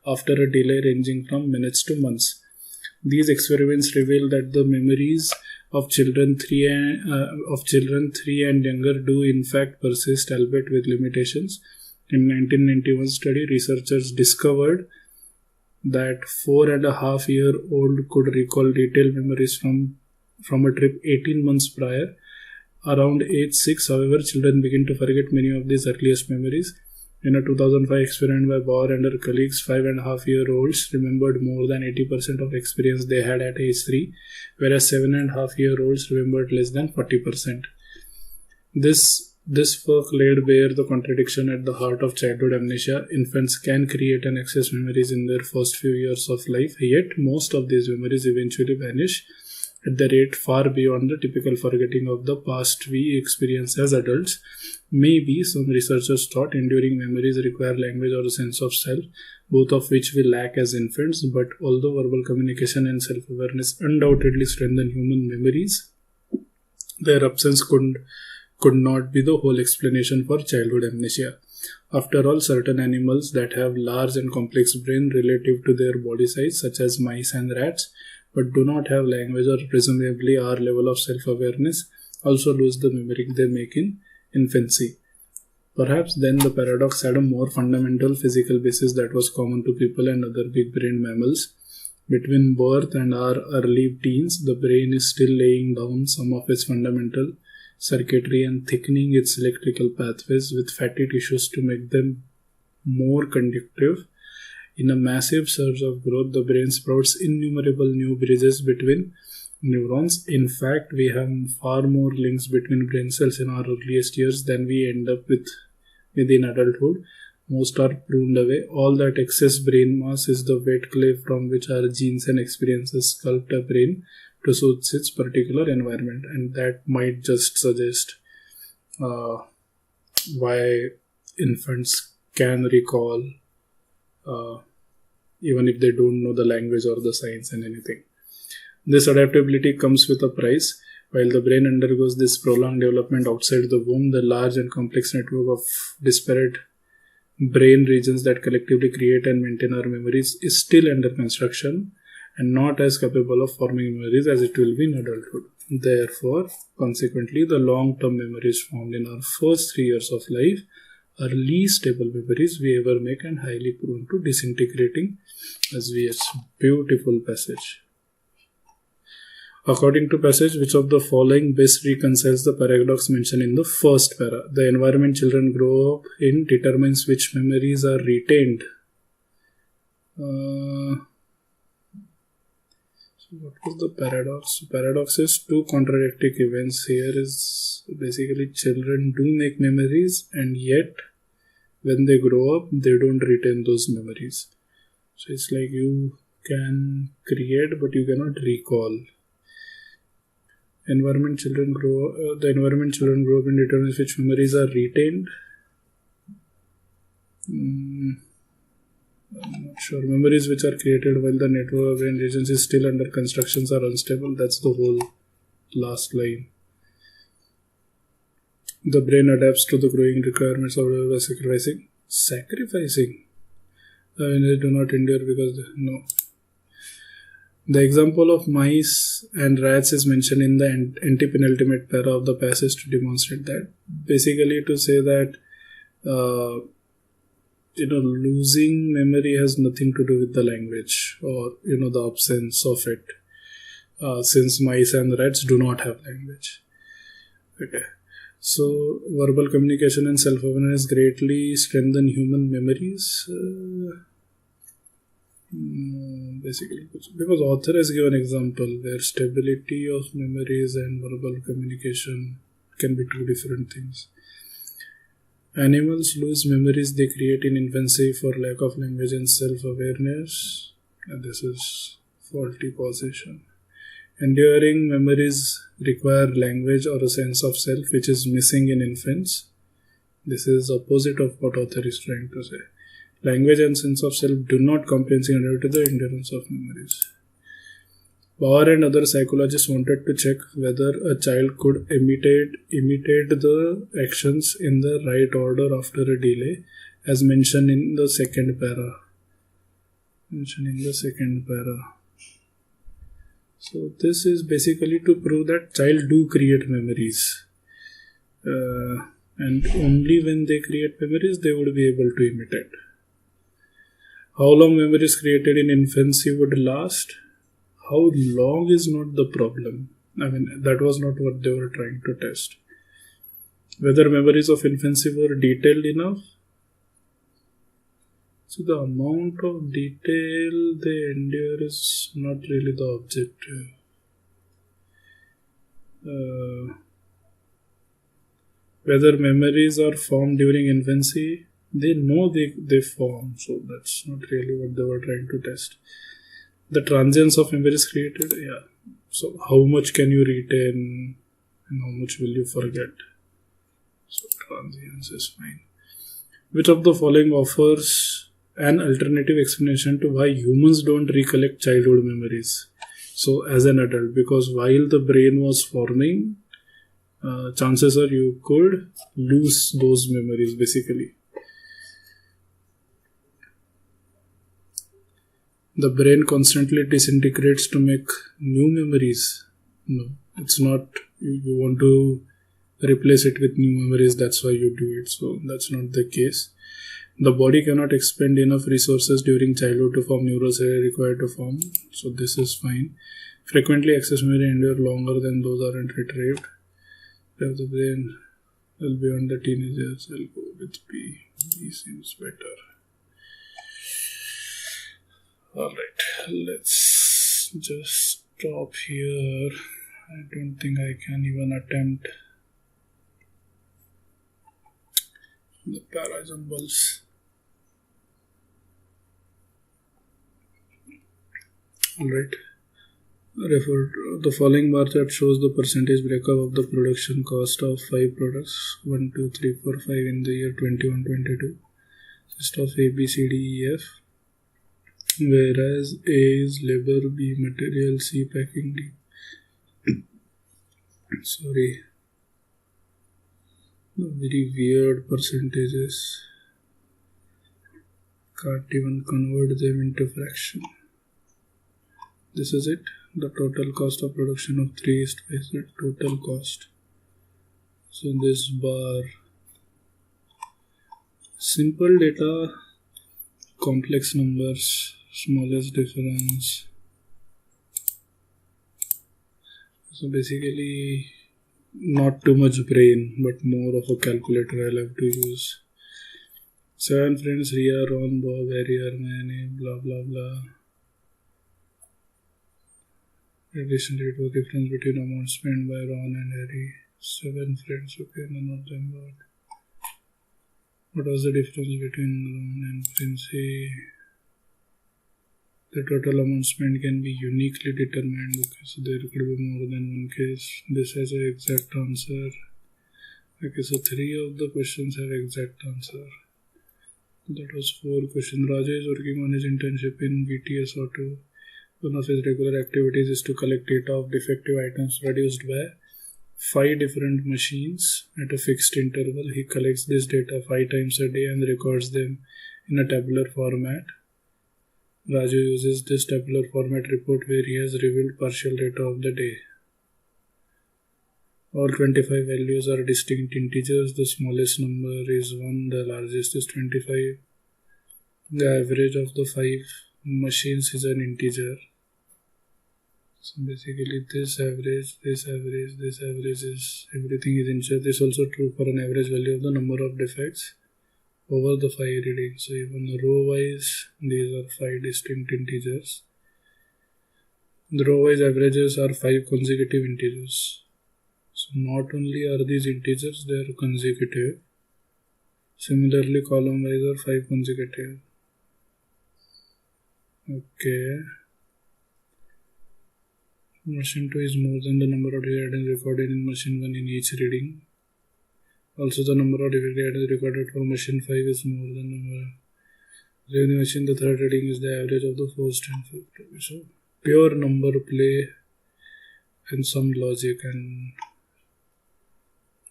after a delay ranging from minutes to months. These experiments revealed that the memories of children 3 and younger do in fact persist, albeit with limitations. In 1991 study, researchers discovered that 4.5-year-old could recall detailed memories from a trip 18 months prior. Around age 6, however, children begin to forget many of these earliest memories. In a 2005 experiment by Bauer and her colleagues, 5.5-year-olds remembered more than 80% of experience they had at age 3, whereas 7.5-year-olds remembered less than 40%. This work laid bare the contradiction at the heart of childhood amnesia. Infants can create and access memories in their first few years of life, yet most of these memories eventually vanish at the rate far beyond the typical forgetting of the past we experience as adults. Maybe, some researchers thought, enduring memories require language or a sense of self, both of which we lack as infants. But although verbal communication and self-awareness undoubtedly strengthen human memories, their absence could not be the whole explanation for childhood amnesia. After all, certain animals that have large and complex brains relative to their body size, such as mice and rats, but do not have language or presumably our level of self-awareness, also lose the memory they make in infancy. Perhaps then the paradox had a more fundamental physical basis that was common to people and other big-brained mammals. Between birth and our early teens, the brain is still laying down some of its fundamental circuitry and thickening its electrical pathways with fatty tissues to make them more conductive. In a massive surge of growth, the brain sprouts innumerable new bridges between neurons. In fact, we have far more links between brain cells in our earliest years than we end up with within adulthood. Most are pruned away. All that excess brain mass is the wet clay from which our genes and experiences sculpt a brain to suit its particular environment. And that might just suggest why infants can recall even if they don't know the language or the science and anything. This adaptability comes with a price. While the brain undergoes this prolonged development outside the womb, the large and complex network of disparate brain regions that collectively create and maintain our memories is still under construction and not as capable of forming memories as it will be in adulthood. Therefore, consequently, the long-term memories formed in our first 3 years of life are least stable memories we ever make and highly prone to disintegrating as we age. Beautiful passage. According to passage, which of the following best reconciles the paradox mentioned in the first para? The environment children grow up in determines which memories are retained. So what was the paradox? Paradox is two contradictory events. Here is basically children do make memories and yet when they grow up, they don't retain those memories. So it's like you can create but you cannot recall. The environment children grow up in determines which memories are retained. I'm not sure. Memories which are created while the network of brain regions is still under constructions are unstable. That's the whole last line. The brain adapts to the growing requirements of sacrificing. They do not endure because no. The example of mice and rats is mentioned in the antepenultimate para of the passage to demonstrate that. Basically, to say that losing memory has nothing to do with the language or the absence of it, since mice and rats do not have language. Okay. So, verbal communication and self-awareness greatly strengthen human memories. Basically, because author has given example where stability of memories and verbal communication can be two different things. Animals lose memories they create in infancy for lack of language and self-awareness, and this is faulty causation. Enduring memories require language or a sense of self which is missing in infants. This is opposite of what author is trying to say. Language and sense of self do not compensate to the endurance of memories. Bauer and other psychologists wanted to check whether a child could imitate the actions in the right order after a delay, as mentioned in the second para. So this is basically to prove that child do create memories, and only when they create memories they would be able to imitate. How long memories created in infancy would last? How long is not the problem. I mean, that was not what they were trying to test. Whether memories of infancy were detailed enough. So the amount of detail they endure is not really the objective. Whether memories are formed during infancy, they know they form, so that's not really what they were trying to test. The transience of memories created, so how much can you retain and how much will you forget? So transience is fine. Which of the following offers an alternative explanation to why humans don't recollect childhood memories? So as an adult, because while the brain was forming, chances are you could lose those memories basically. The brain constantly disintegrates to make new memories. No, it's not. You want to replace it with new memories, that's why you do it. So that's not the case. The body cannot expend enough resources during childhood to form neurons required to form. So this is fine. Frequently, excess memory endure longer than those aren't retrieved. If the brain will beyond the teenage years, I'll go with B. B seems better. Alright, let's just stop here. I don't think I can even attempt the parajumbles. Alright. The following bar chart shows the percentage breakup of the production cost of 5 products 1, 2, 3, 4, 5 in the year 21-22. List of A, B, C, D, E, F. Whereas A is labor, B material, C packing, D. Sorry. Very weird percentages. Can't even convert them into fraction. This is it. The total cost of production of 3 is twice the total cost. So this bar. Simple data, complex numbers, smallest difference. So basically not too much brain but more of a calculator I'll have to use. 7 friends, Ria, Ron, Bob, Harry, Hermione, blah blah blah. Additionally, it was difference between amount spent by Ron and Harry. 7 friends, okay, none of them got. What was the difference between Ron and Princey? The total amount spent can be uniquely determined. Okay, so there could be more than one case. This has an exact answer. Okay, so 3 of the questions have exact answer. That was 4 questions. Raja is working on his internship in VTS Auto. One of his regular activities is to collect data of defective items produced by 5 different machines at a fixed interval. He collects this data 5 times a day and records them in a tabular format. Raju uses this tabular format report where he has revealed partial data of the day. All 25 values are distinct integers. The smallest number is 1, the largest is 25. The average of the 5 machines is an integer. So basically this average is everything is integer. This is also true for an average value of the number of defects over the 5 readings. So even row wise, these are 5 distinct integers. The row wise averages are 5 consecutive integers. So not only are these integers, they are consecutive. Similarly, column wise are 5 consecutive. Okay. Machine 2 is more than the number of items recorded in machine 1 in each reading. Also, the number of items recorded for machine 5 is more than the number. In machine, the third reading is the average of the first and fifth. So, pure number play and some logic, and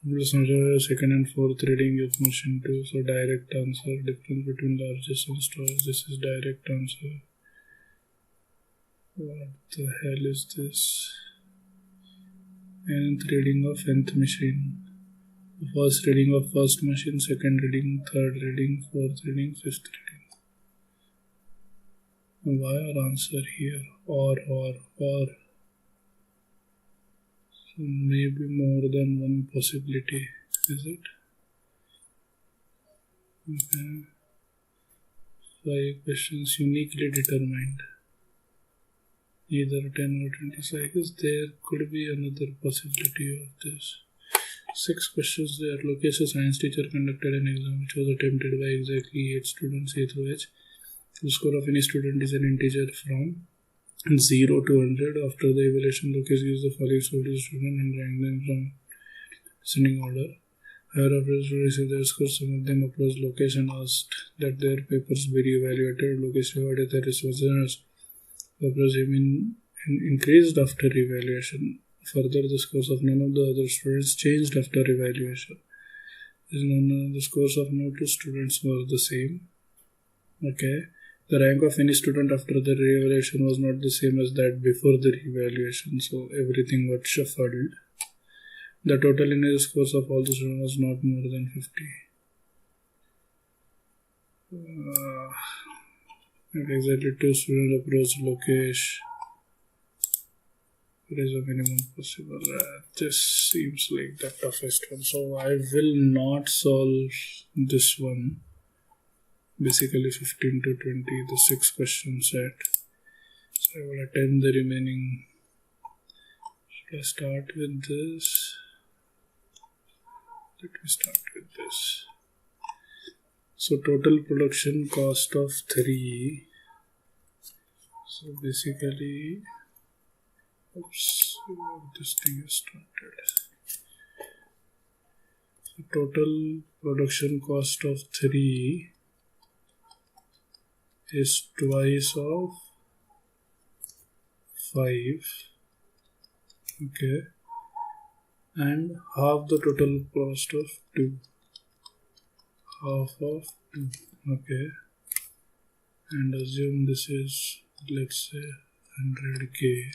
second and fourth reading of machine 2. So direct answer, difference between largest and smallest. This is direct answer. What the hell is this? Nth reading of nth machine. First reading of first machine, second reading, third reading, fourth reading, fifth reading. Why our answer here? Or. So maybe more than one possibility, is it? Okay. 5 questions uniquely determined. Either 10 or 20. So I guess there could be another possibility of this. 6 questions there. Location science teacher conducted an exam which was attempted by exactly 8 students, A through H. The score of any student is an integer from 0 to 100. After the evaluation, Lokesh gives the following score to the student and rank them from descending order. Higher average to receive their scores. Some of them approached Lokesh and asked that their papers be re-evaluated. Lokesh rewarded their responses. Approached him in increased after evaluation. Further, the scores of none of the other students changed after evaluation. The scores of no two students were the same. Okay. The rank of any student after the re-evaluation was not the same as that before the re-evaluation, so everything got shuffled. The total in scores of all the students was not more than 50. Exactly 2 students approached Lokesh. There is a minimum possible. This seems like the toughest one, so I will not solve this one. Basically 15 to 20, the 6 question set. So I will attempt the remaining. Should I start with this? Let me start with this. So total production cost of 3. So basically, oops, this thing is started. So total production cost of 3 is twice of 5, okay, and half the total cost of 2, half of 2, okay, and assume this is, let's say, 100k,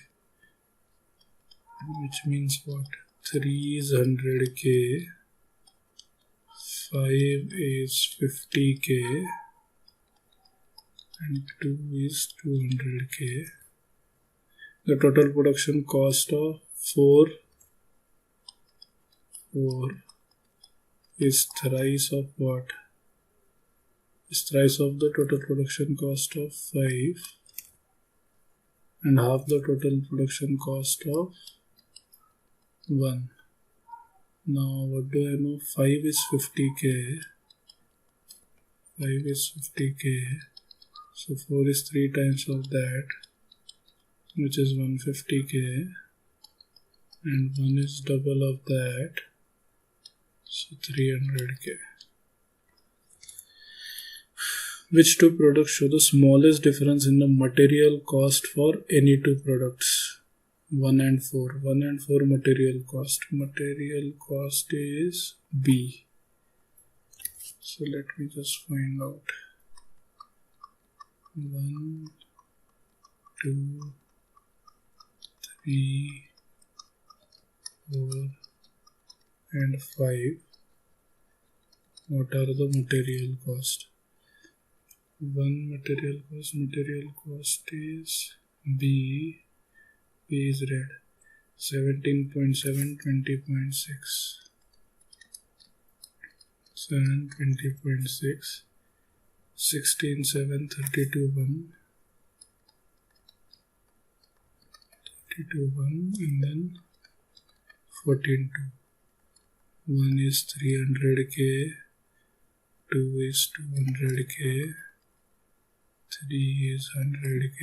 which means what? 3 is 100k, 5 is 50k, and 2 is 200k. The total production cost of 4 is thrice of what? Is thrice of the total production cost of 5 and half the total production cost of 1. Now what do I know? 5 is 50k. 5 is 50k. So 4 is 3 times of that, which is 150k, and 1 is double of that, so 300k. Which two products show the smallest difference in the material cost for any two products? 1 and 4. 1 and 4 material cost. Material cost is B. So let me just find out. 1 2, 3, 4 and 5. What are the material cost? One material cost is B is red, 17.7, 20.6, 7, 20.6, 16, 7, 32, 1, 32, 1, and then 14, 2. 1 is 300k, 2 is 200k, 3 is 100k,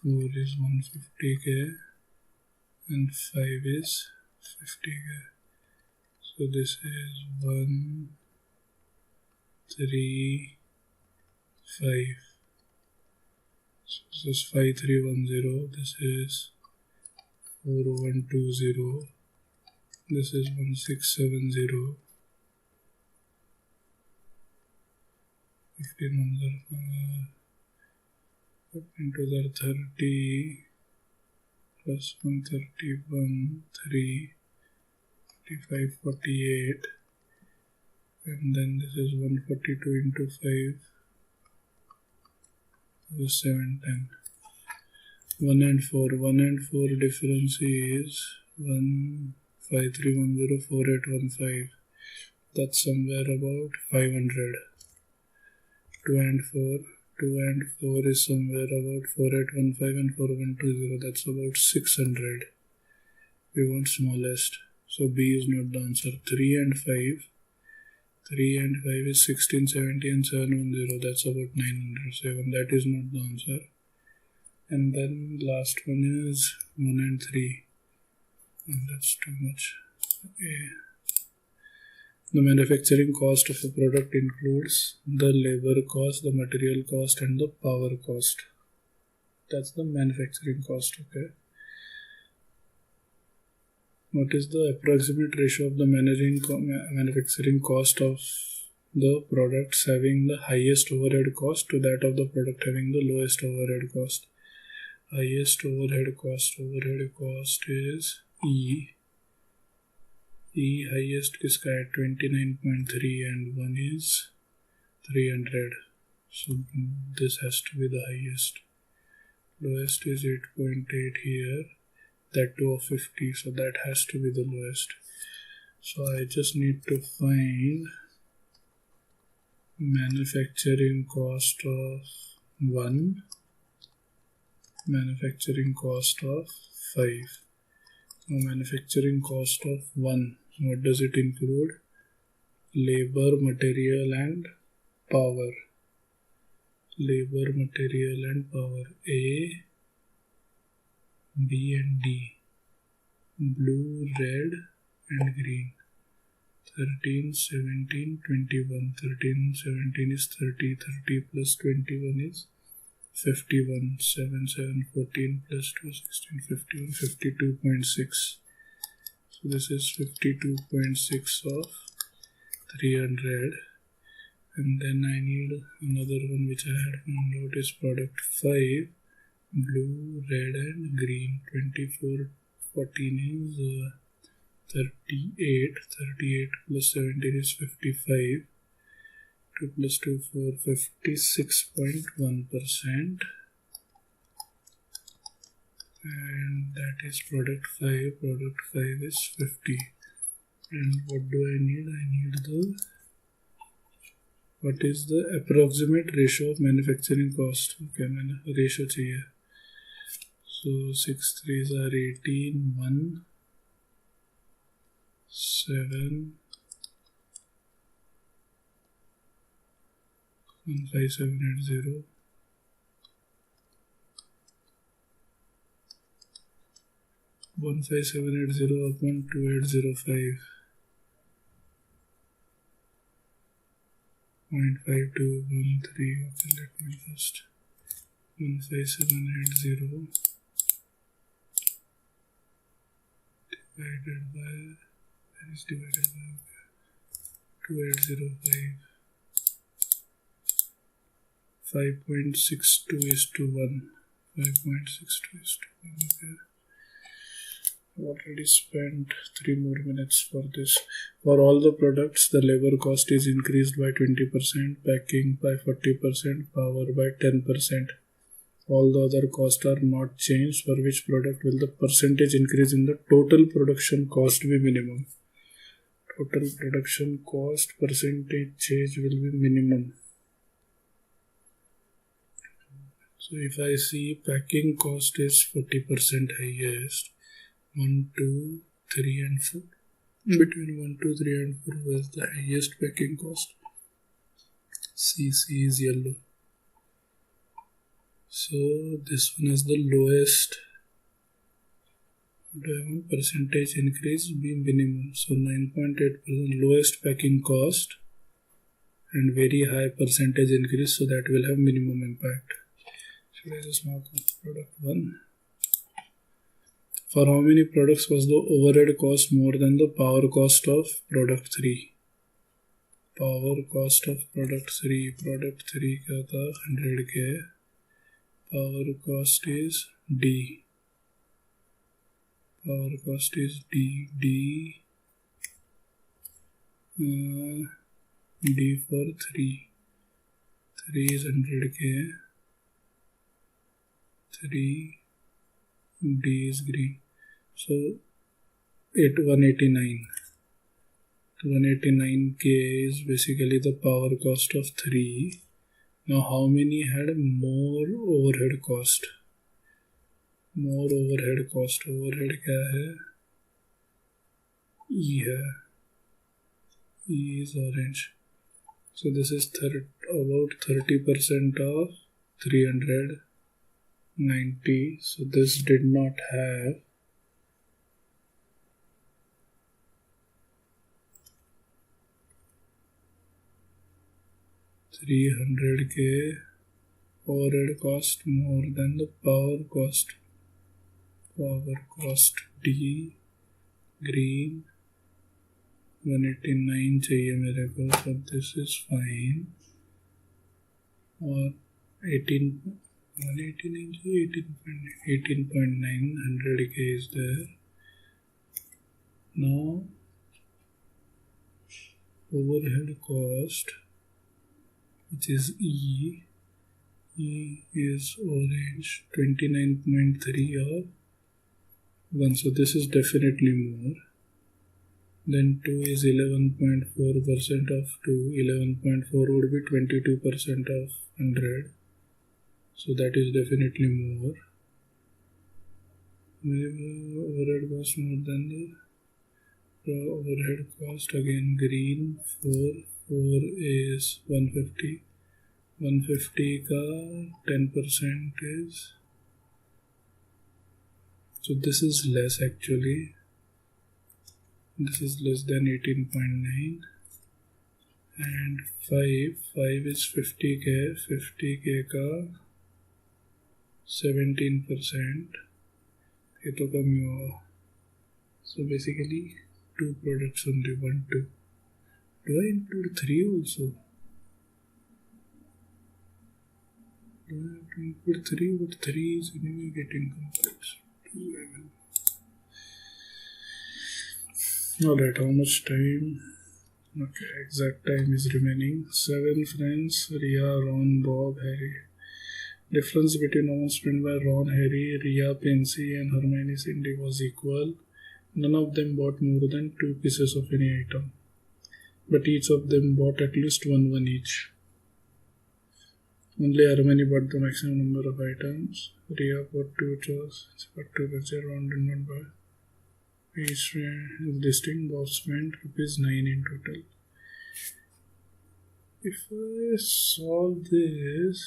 4 is 150k, and 5 is 50k. So this is 1, 3, 5. So this is 5310. This is 4120. This is 1670. 15 into the 30 plus 131, 3, 45, 48, and then this is 142 into 5, this is 710. 1 and 4. 1 and 4 difference is 15310, 4815. That's somewhere about 500. 2 and 4. 2 and 4 is somewhere about 4815 and 4120. That's about 600. We want smallest. So B is not the answer. 3 and 5. 3 and 5 is 16, 70 and 710. That's about 907. That is not the answer. And then last one is 1 and 3. And that's too much. Okay. The manufacturing cost of a product includes the labor cost, the material cost, and the power cost. That's the manufacturing cost, okay? What is the approximate ratio of the manufacturing cost of the products having the highest overhead cost to that of the product having the lowest overhead cost? Highest overhead cost is E. E highest किसका है 29.3 and 1 is 300. So this has to be the highest. Lowest is 8.8 here. That too of 50. So that has to be the lowest. So I just need to find manufacturing cost of 1, manufacturing cost of 5. Now manufacturing cost of 1. What does it include? Labor, material and power. Labor, material and power. A, B and D. Blue, red and green. 13, 17, 21. 13, 17 is 30. 30 plus 21 is 51. 7, 7, 14 plus 2, 16, 51. 52.6. So this is 52.6 of 300. And then I need another one which I had found out is product 5. Blue, red and green. 24, 14 is 38. 38 plus 17 is 55. 2 plus 2, 4, 56.1%. And that is product 5. Product 5 is 50. And what do I need? I need what is the approximate ratio of manufacturing cost? Okay, ratio चाहिए. So 6 3s are 18, 1, 7, 15780. 15780 upon 2805. 0.5213. Okay, let me first 15780 divided by, that is divided by 2805. 5.62:1. 5.62:1. Okay. I've already spent 3 more minutes for this. For all the products, the labor cost is increased by 20%, packing by 40%, power by 10%. All the other costs are not changed. For which product will the percentage increase in the total production cost be minimum? Total production cost percentage change will be minimum. So if I see packing cost is 40% highest, 1, 2, 3 and 4. Between 1, 2, 3 and 4 was the highest packing cost. CC is yellow. So this one is the lowest. Percentage increase be minimum. So 9.8% lowest packing cost and very high percentage increase. So that will have minimum impact. Should I just mark off product 1? For how many products was the overhead cost more than the power cost of product 3? Power cost of product 3. Product 3 का था 100K. Power cost is D. Power cost is D. D for 3. 3 is 100K. 3. D is green. So 189. 189K is basically the power cost of 3. Now how many had more overhead cost? More overhead cost. Overhead क्या है? E है. E is orange. So this is about 30% of 390. So this did not have $300K overhead cost more than the power cost. Power cost D green 189 चाहिए मेरे को. So this is fine. और 18.9 100K is there. Now overhead cost, which is E is orange, 29.3 or 1. So this is definitely more. Then 2 is 11.4% of 2. 11.4 would be 22% of 100. So that is definitely more. Overhead cost more than the overhead cost. Again green 4 is 150. 150 ka 10% is. So this is less actually. This is less than 18.9. And 5 is 50K. 50K ka 17%. ये तो कम ही होगा. So basically 2 products only. 1, 2. Do I include 3 also? Do I have to include 3? But 3 is anyway getting complex. 2 I will. Alright, how much time? Okay, exact time is remaining. 7 friends: Ria, Ron, Bob, Harry. Difference between amounts spent by Ron, Harry, Ria, Pansy and Hermione Cindy was equal. None of them bought more than 2 pieces of any item, but each of them bought at least one each. Only Hermione bought the maximum number of items. Ria bought 2 chairs, but 2 pieces. Ron did not buy. Each is distinct. Bob spent ₹9 in total. If I solve this,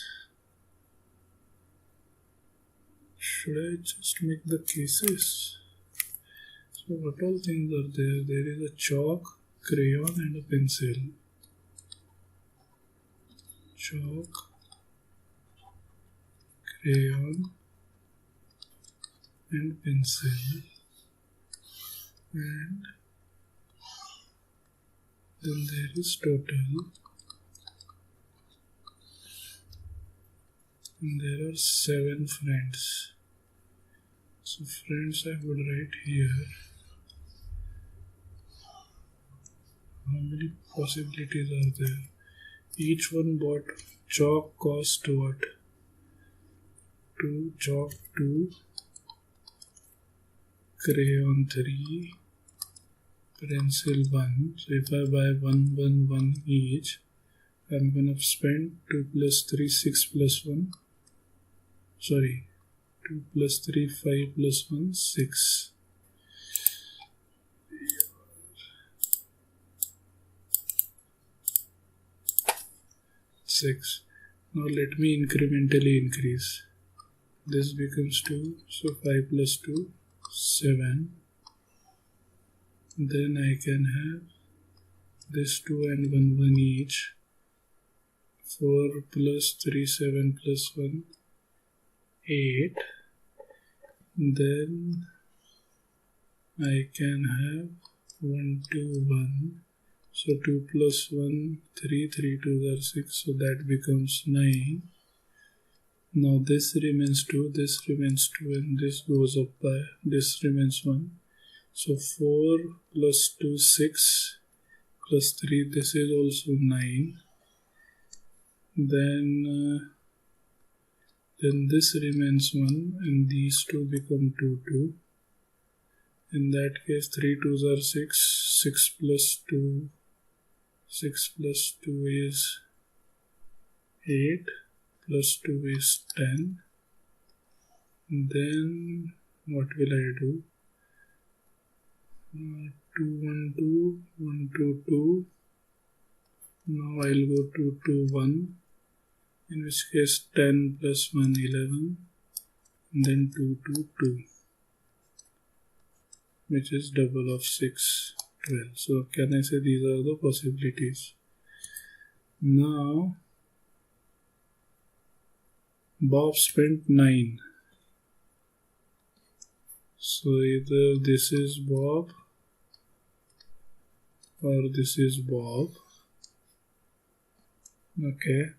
should I just make the cases? So what all things are there? There is a chalk, crayon and a pencil. Chalk, crayon and pencil. And then there is total. And there are 7 friends. So friends I would write here. How many possibilities are there? Each one bought chalk cost what? 2 chalk, 2 crayon, 3 pencil, 1. So if I buy 1 each, I'm gonna spend 2 plus 3, 6 plus 1. Sorry, 2 plus 3, 5 plus 1, 6. 6. Now let me incrementally increase. This becomes 2, so 5 plus 2, 7. Then I can have this 2 and 1 each. 4 plus 3, 7 plus 1, 8. Then I can have 1, 2, 1. So 2 plus 1, 3, 3 2s are 6, so that becomes 9. Now this remains 2, this remains 2, and this goes up by, this remains 1. So 4 plus 2, 6, plus 3, this is also 9. Then this remains 1, and these two become 2, 2. In that case, 3 2s are 6, 6 plus 2, 6 plus 2 is 8, plus 2 is 10. Then what will I do? 2 1 2, 1 2 2. Now I'll go 2 2 1. In which case 10 plus 1 11. And then 2 2 2. Which is double of 6 12. So can I say these are the possibilities? Now Bob spent 9. So either this is Bob or this is Bob. Okay.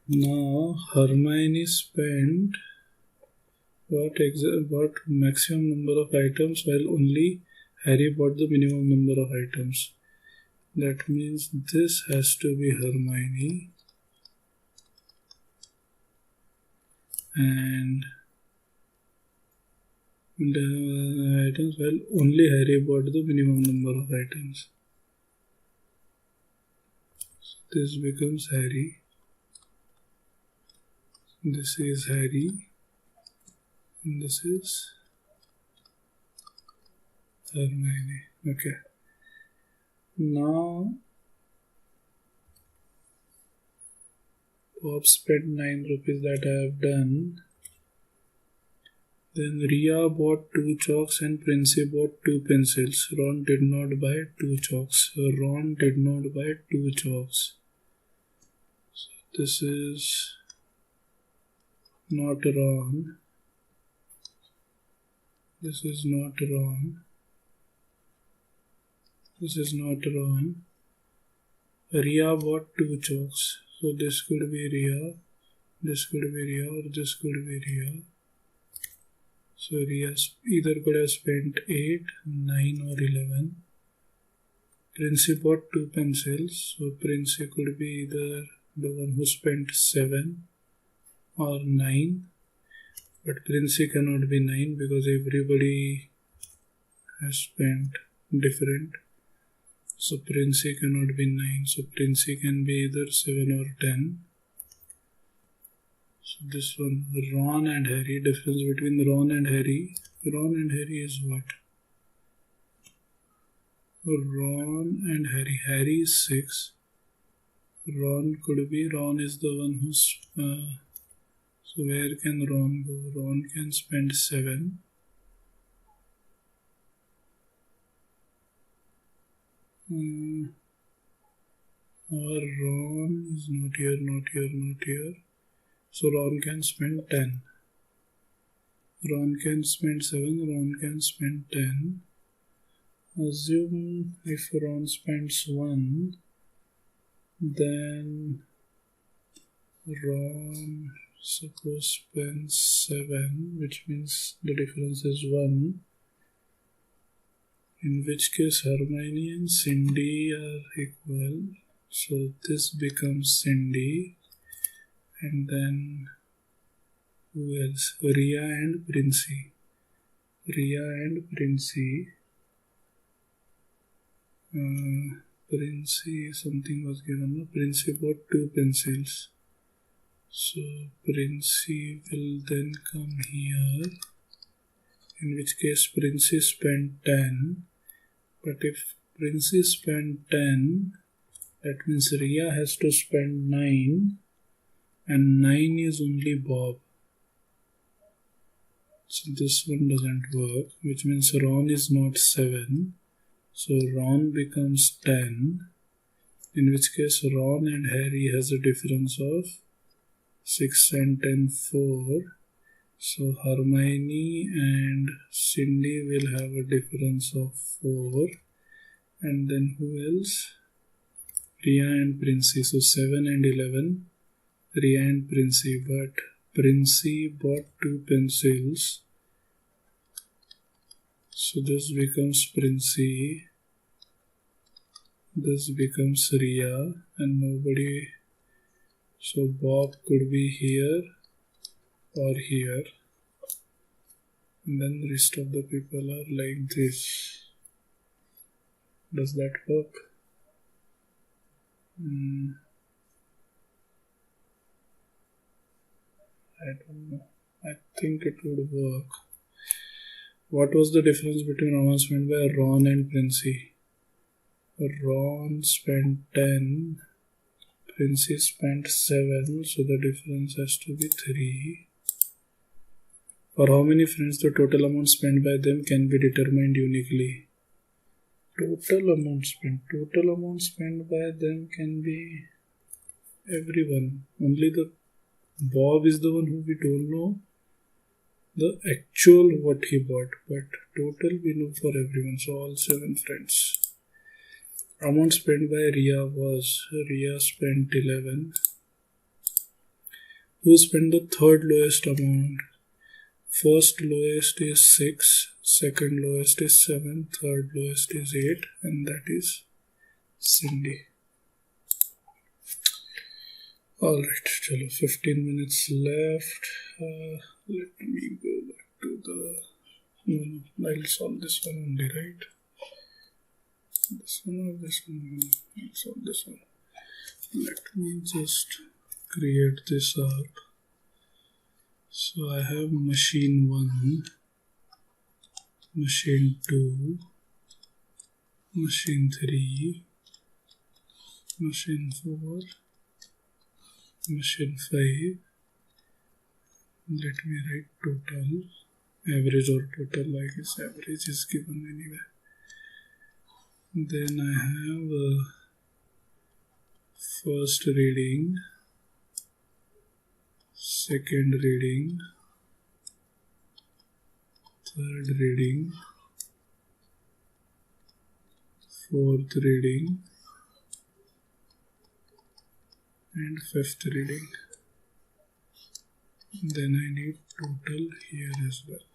Now Hermione spent what maximum number of items, while only Harry bought the minimum number of items. That means this has to be Hermione, and the items, while only Harry bought the minimum number of items. So this becomes Harry. This is Harry. And this is Hermione. Okay. Now Bob spent 9 rupees, that I have done. Then Ria bought 2 chalks and Princey bought 2 pencils. Ron did not buy 2 chalks. Ron did not buy 2 chalks. So this is not Ron. This is not Ron. This is not Ron. Ria bought 2 chalks. So this could be Ria. This could be Ria, or this could be Ria. So Ria either could have spent 8, 9 or 11. Princey bought 2 pencils. So Princey could be either the one who spent 7 or 9. But Princey cannot be 9 because everybody has spent different. So Princey cannot be 9. So Princey can be either 7 or 10. So this one, Ron and Harry. Difference between Ron and Harry. Ron and Harry is what? Ron and Harry. Harry is 6. Ron could be. Ron is the one who's... so where can Ron go? Ron can spend 7. Or Ron is not here, not here, not here. So Ron can spend 10. Ron can spend 7, Ron can spend 10. Assume if Ron spends 1, then Ron, suppose spends 7, which means the difference is 1. In which case Hermione and Cindy are equal. So this becomes Cindy. And then who else? Ria and Princey. Ria and Princey. Princey, something was given. No? Princey bought 2 pencils. So Princey will then come here. In which case Princey spent 10. But if Princey spent 10, that means Ria has to spend 9. And 9 is only Bob. So this one doesn't work, which means Ron is not 7. So Ron becomes 10. In which case Ron and Harry has a difference of 6 and 10, 4. So Hermione and Cindy will have a difference of 4. And then who else? Ria and Princey. So 7 and 11. Ria and Princey. But Princey bought 2 pencils. So this becomes Princey. This becomes Ria. And nobody. So Bob could be here or here. And then the rest of the people are like this. Does that work? I don't know. I think it would work. What was the difference between amounts spent by Ron and Princey? Ron spent 10. Princey spent 7. So the difference has to be 3. For how many friends the total amount spent by them can be determined uniquely? Total amount spent by them can be everyone. Only the Bob is the one who we don't know the actual what he bought, but total we know for everyone. So all 7 friends. Amount spent by Ria was Ria spent 11. Who spent the third lowest amount? First lowest is 6, second lowest is 7, third lowest is 8, and that is Cindy. Alright, chalo, 15 minutes left. Let me go back to the. I'll solve this one only, right? This one or this one? I'll solve this one. Let me just create this up. So I have machine 1, machine 2, machine 3, machine 4, machine 5. Let me write total, average or total, I guess average is given anyway. Then I have first reading, second reading, third reading, fourth reading, and fifth reading. Then I need total here as well.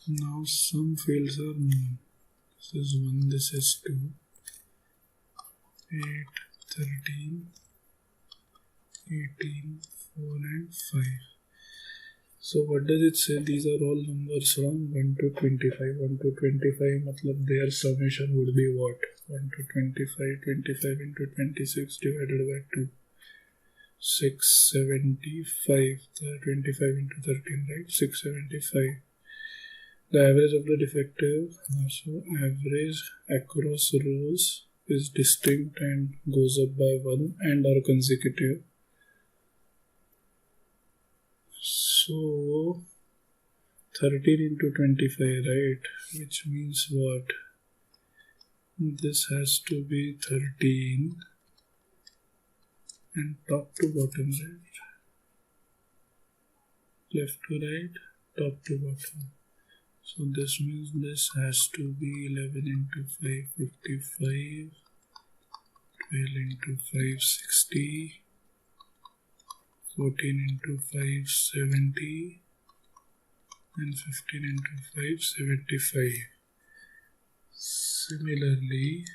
Now some fields are known. This is 1, this is 2, 8, 13, 18, 4 and 5. So what does it say? These are all numbers from 1 to 25. 1 to 25 matlab their summation would be what? 1 to 25, 25 into 26 divided by 2. 675, 25 into 13, right? 675. The average of the defective, so average across rows is distinct and goes up by 1 and are consecutive. So 13 into 25, right? Which means what? This has to be 13 and top to bottom, right? Left to right, top to bottom. So this means this has to be 11 into 5, 55, 12 into 560, 14 into 570, and 15 into 575. Similarly,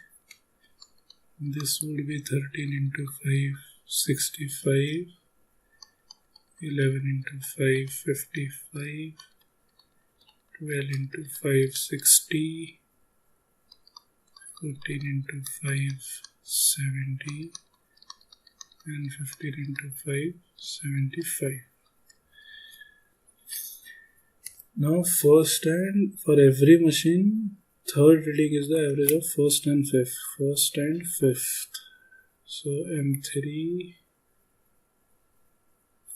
this would be 13 into 565, 11 into 555, 12 into 560, 14 into 570, and 15 into 575. Now first and for every machine, third reading is the average of first and fifth. First and fifth. So M3,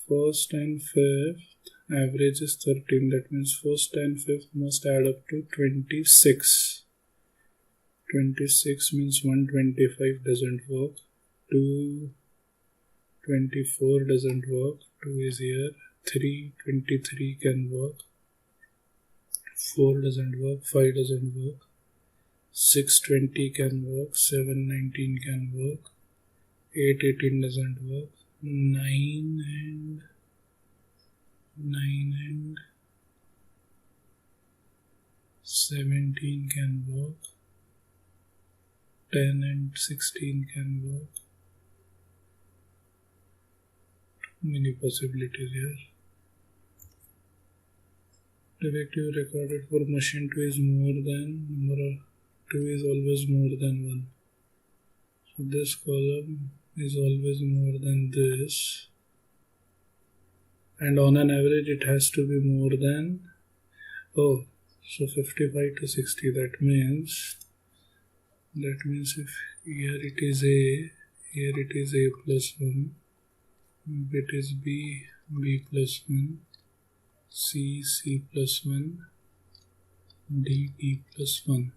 first and fifth, average is 13. That means first and fifth must add up to 26. 26 means 125 doesn't work. 224 doesn't work. 2 is here. 323 can work. 4 doesn't work. 5 doesn't work. 620 can work. 719 can work. 818 doesn't work. 9 and 17 can work. 10 and 16 can work. Many possibilities here. Defective recorded for machine 2 is more than, number of 2 is always more than 1. So this column is always more than this. And on an average it has to be more than, so 55 to 60. That means if here it is A, here it is A plus 1, it is B, B plus 1, C, C plus 1, D, D plus 1.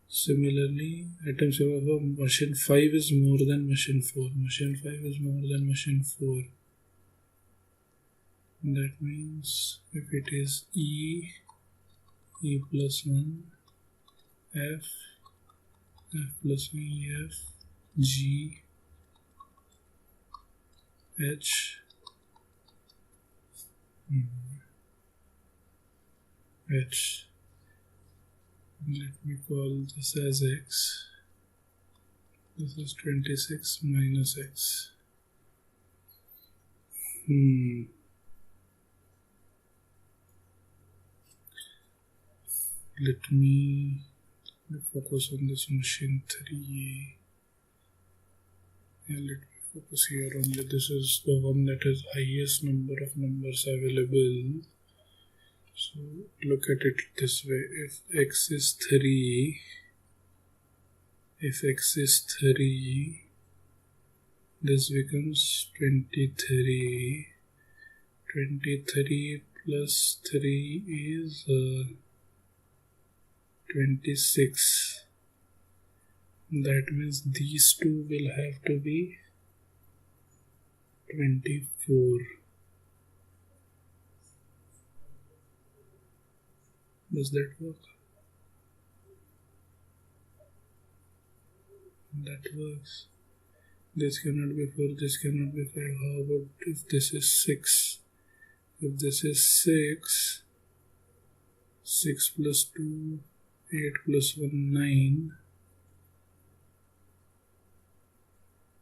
Similarly, items of machine 5 is more than machine 4. Machine 5 is more than machine 4. That means if it is E, E plus 1, F, F plus 1, F, G, H, H. Let me call this as X. This is 26 minus X. Let me focus on this machine 3. And let me focus here only. This is the one that has highest number of numbers available. So look at it this way. If X is 3, this becomes 23. 23 plus 3 is 26. That means these two will have to be 24. Does that work? That works. This cannot be 4, this cannot be 5. How about if this is 6? If this is 6, 6 plus 2, 8 plus 1, 9.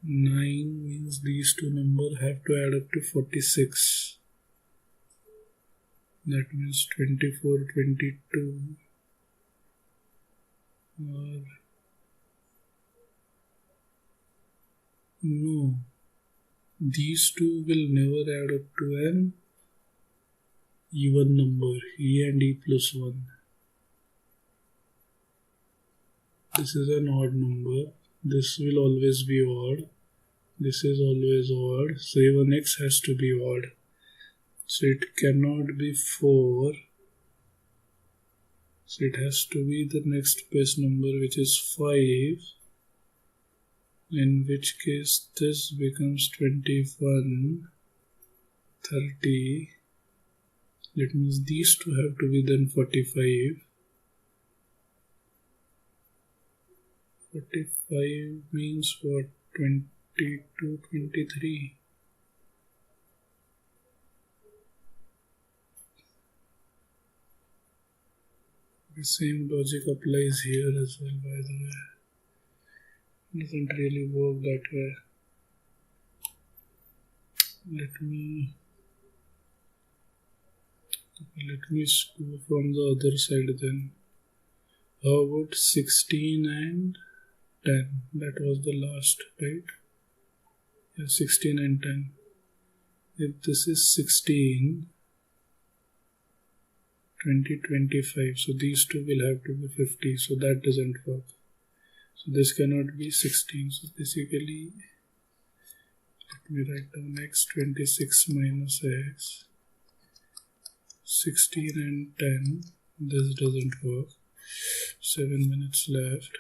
9 means these two numbers have to add up to 46. That means 24, 22, or no, these two will never add up to an even number, E and E plus 1. This is an odd number. This will always be odd. This is always odd. So even X has to be odd. So it cannot be 4. So it has to be the next best number, which is 5. In which case this becomes 21, 30. That means these two have to be then 45. 45 means what? 22, 23. The same logic applies here as well, by the way. It doesn't really work that way. Let me go from the other side then. How about 16 and 10? That was the last, right? Yeah, 16 and 10. If this is 16, 20, 25, so these two will have to be 50, so that doesn't work. So this cannot be 16. So basically, let me write down x, 26 minus x, 16 and 10. This doesn't work. 7 minutes left.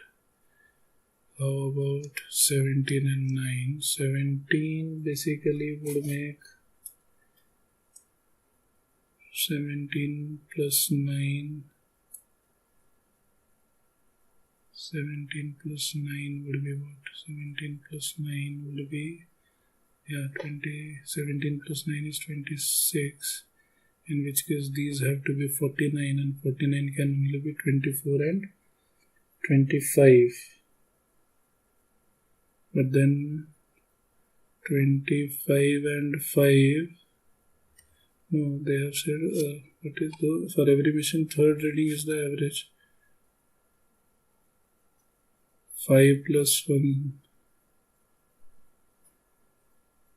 How about 17 and 9? 17 basically would make 17 plus 9. 17 plus 9 would be what? 17 plus 9 would be, yeah, 20. 17 plus 9 is 26. In which case these have to be 49, and 49 can only be 24 and 25. But then 25 and 5, no, they have said, what is the, for every mission, third reading is the average. 5 plus 1,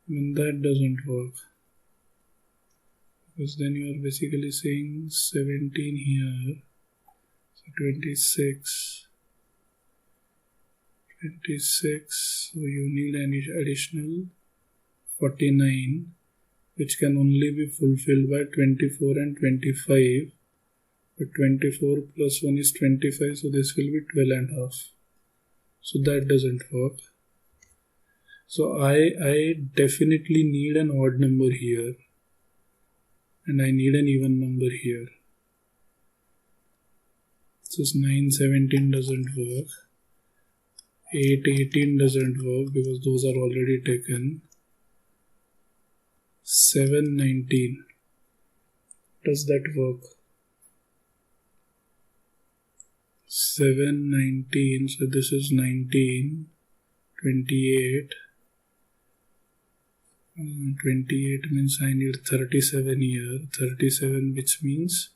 and that doesn't work. Because then you are basically saying 17 here, so 26, so you need an additional 49, which can only be fulfilled by 24 and 25, but 24 plus 1 is 25, so this will be 12 and a half, so that doesn't work. So I definitely need an odd number here, and I need an even number here. So 9, 17 doesn't work. 8, 18 doesn't work because those are already taken. 7, 19. Does that work? 7, 19. So this is 19, 28. 28 means I need 37 here. 37, which means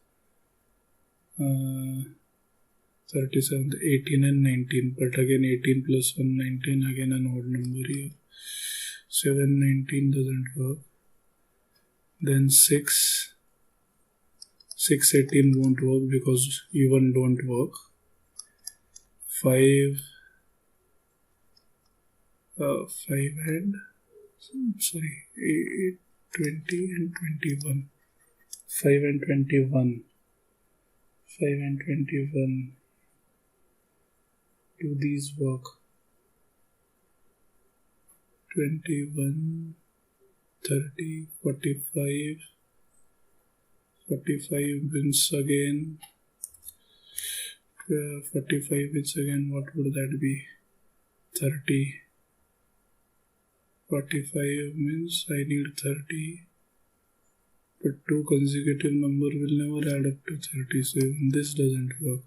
37, 18 and 19. But again 18 plus 1, 19. Again an odd number here. 7, 19 doesn't work. Then 6, 18 won't work because even don't work. 5 and 8, 20 and 21. 5 and 21. 5 and 21. Do these work? 21, 30, 45. 45 wins again. 45 wins again. What would that be? 30. 45 means I need 30. But two consecutive numbers will never add up to 30. So even this doesn't work.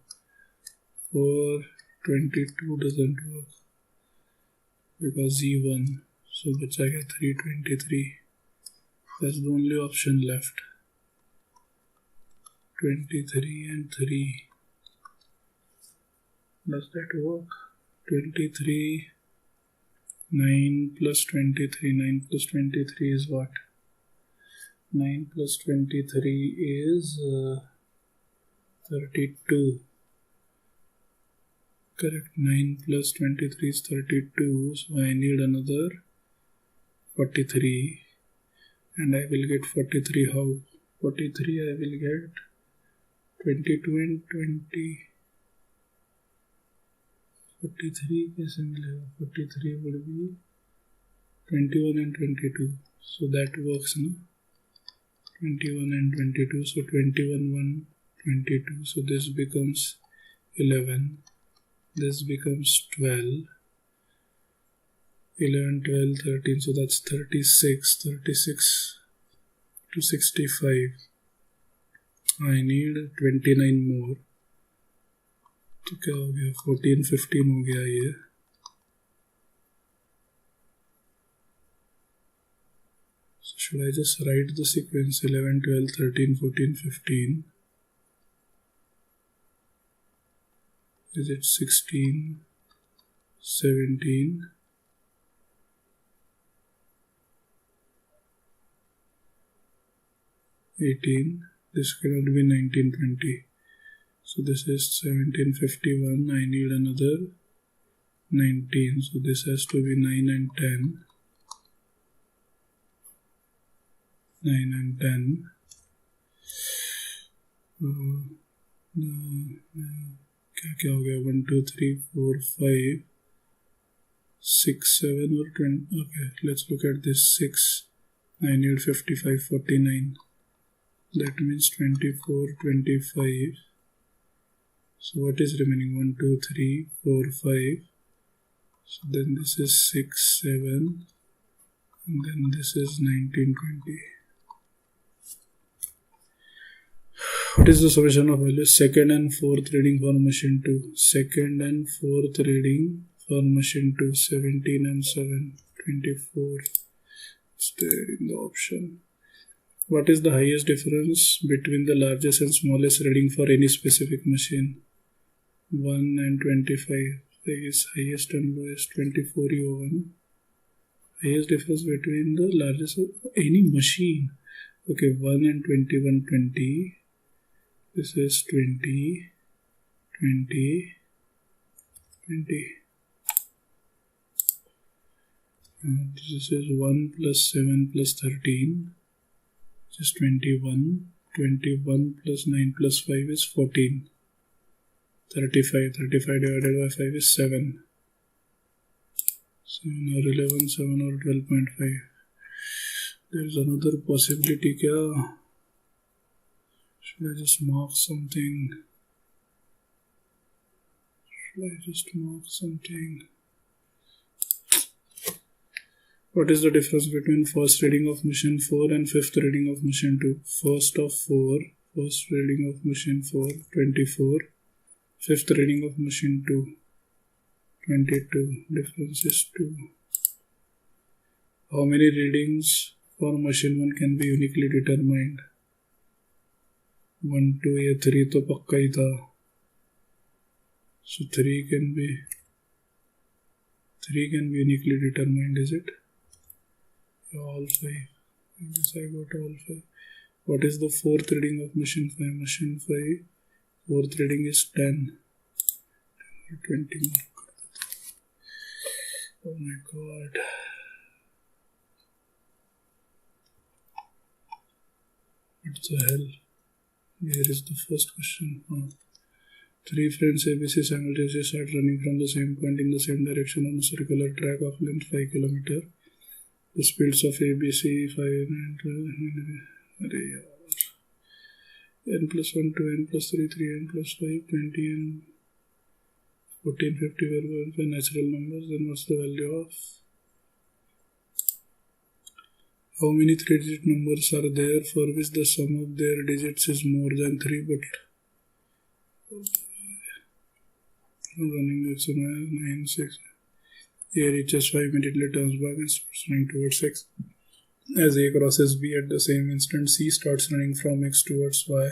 4, 22 doesn't work. Because E1. So which I get 323. That's the only option left. 23 and 3. Does that work? 23, 9 plus 23. 9 plus 23 is what? 9 plus 23 is 32. Correct. 9 plus 23 is 32. So I need another 43. And I will get 43 how? 43 I will get 22 and 20. 43 कैसे मिलेगा? 43 would be 21 and 22. So that works, no? 21 and 22. So 21, 1, 22. So this becomes 11. This becomes 12. 11, 12, 13. So that's 36. 36 to 65. I need 29 more. तो क्या हो गया 14, 15 हो गया ये. So should I just write the sequence 11, 12, 13, 14, 15? Is it 16, 17, 18? This cannot be 19, 20. So this is 17, 51. I need another 19. So this has to be 9 and 10. 9 and 10. क्या हो गया 1, 2, 3, 4, 5, 6, 7 or 20. Okay, let's look at this 6. I need 55, 49. That means 24, 25. So what is remaining? 1, 2, 3, 4, 5. So then this is 6, 7. And then this is 19, 20. What is the summation of values? Second and fourth reading for machine 2. Second and fourth reading for machine 2. 17 and 7. 24. It's there in the option. What is the highest difference between the largest and smallest reading for any specific machine? 1 and 25. Is highest and lowest. 24 1. Highest difference between the largest of any machine. Okay, 1 and 21, 20. This is 20, 20, 20. And this is 1 plus 7 plus 13. This is 21. 21 plus 9 plus 5 is 14. 35. 35 divided by 5 is 7. 7 or 11, 7 or 12.5. There is another possibility. Kya? Should I just mark something? What is the difference between first reading of machine 4 and fifth reading of machine 2? First reading of machine 4, 24. Fifth reading of machine 2, 22. Difference is 2. How many readings for machine 1 can be uniquely determined? 1, 2, या 3 तो पक्का ही था. So 3 can be uniquely determined, is it? All 5. I guess I got all 5. What is the fourth reading of machine 5? Machine 5, fourth reading is 10. 20 mark. Oh my god. What the hell? Here is the first question. 3 friends ABC simultaneously start running from the same point in the same direction on a circular track of length 5 km. The speeds of ABC 5 and n plus 1 to n plus 3, 3n plus 5, 20 and 14, 50 were natural numbers. Then what's the value of? How many 3-digit numbers are there for which the sum of their digits is more than 3? But running it's 9, 6. A reaches 5 immediately, turns back and starts running towards X. As A crosses B at the same instant, C starts running from X towards Y.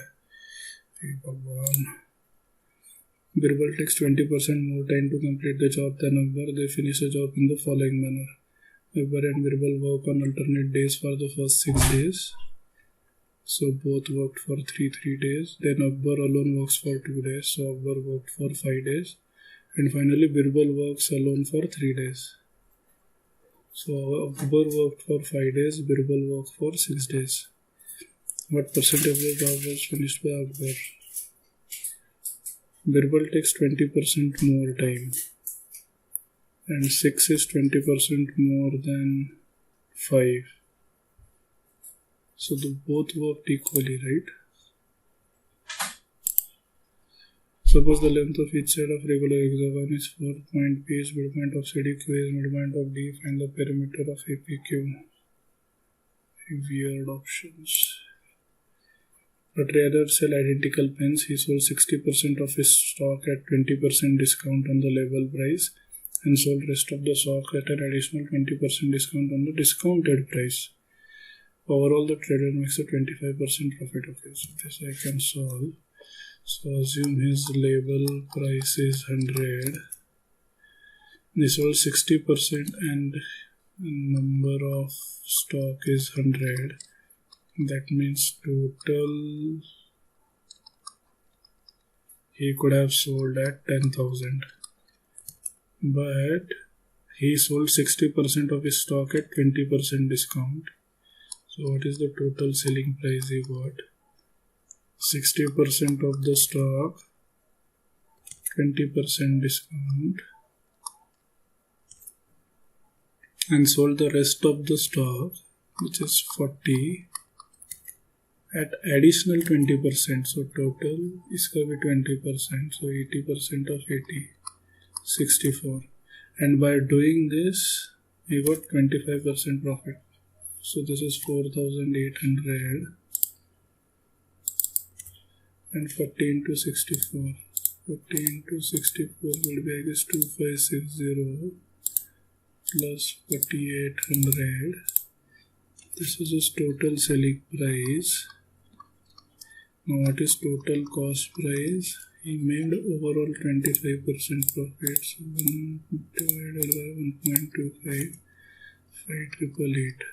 Birbal takes 20% more time to complete the job than Akbar. They finish the job in the following manner. Akbar and Birbal work on alternate days for the first 6 days. So both worked for 3 days. Then Akbar alone works for 2 days. So Akbar worked for 5 days. And finally Birbal works alone for 3 days. So Akbar worked for 5 days. Birbal worked for 6 days. What percentage of the job was finished by Akbar? Birbal takes 20% more time. And 6 is 20% more than 5. So they both worked equally, right? Suppose the length of each side of regular hexagon is 4. Point P is midpoint of CD, Q is midpoint of D. Find the perimeter of APQ. Weird options. A trader sell identical pens. He sold 60% of his stock at 20% discount on the label price and sold rest of the stock at an additional 20% discount on the discounted price. Overall, the trader makes a 25% profit. Okay, so this I can solve. So assume his label price is 100. They sold 60% and number of stock is 100. That means total he could have sold at 10,000. But he sold 60% of his stock at 20% discount. So what is the total selling price he got? 60% of the stock, 20% discount, and sold the rest of the stock, which is 40, at additional 20%. So total is going to be 20%. So 80% of 80, 64. And by doing this, he got 25% profit. So this is 4,800. And 40 into 64. 40 into 64 will be, I guess, 2560 plus 4800. This is his total selling price. Now what is total cost price? He made overall 25% profit. So 1 divided by 1.25, 5888.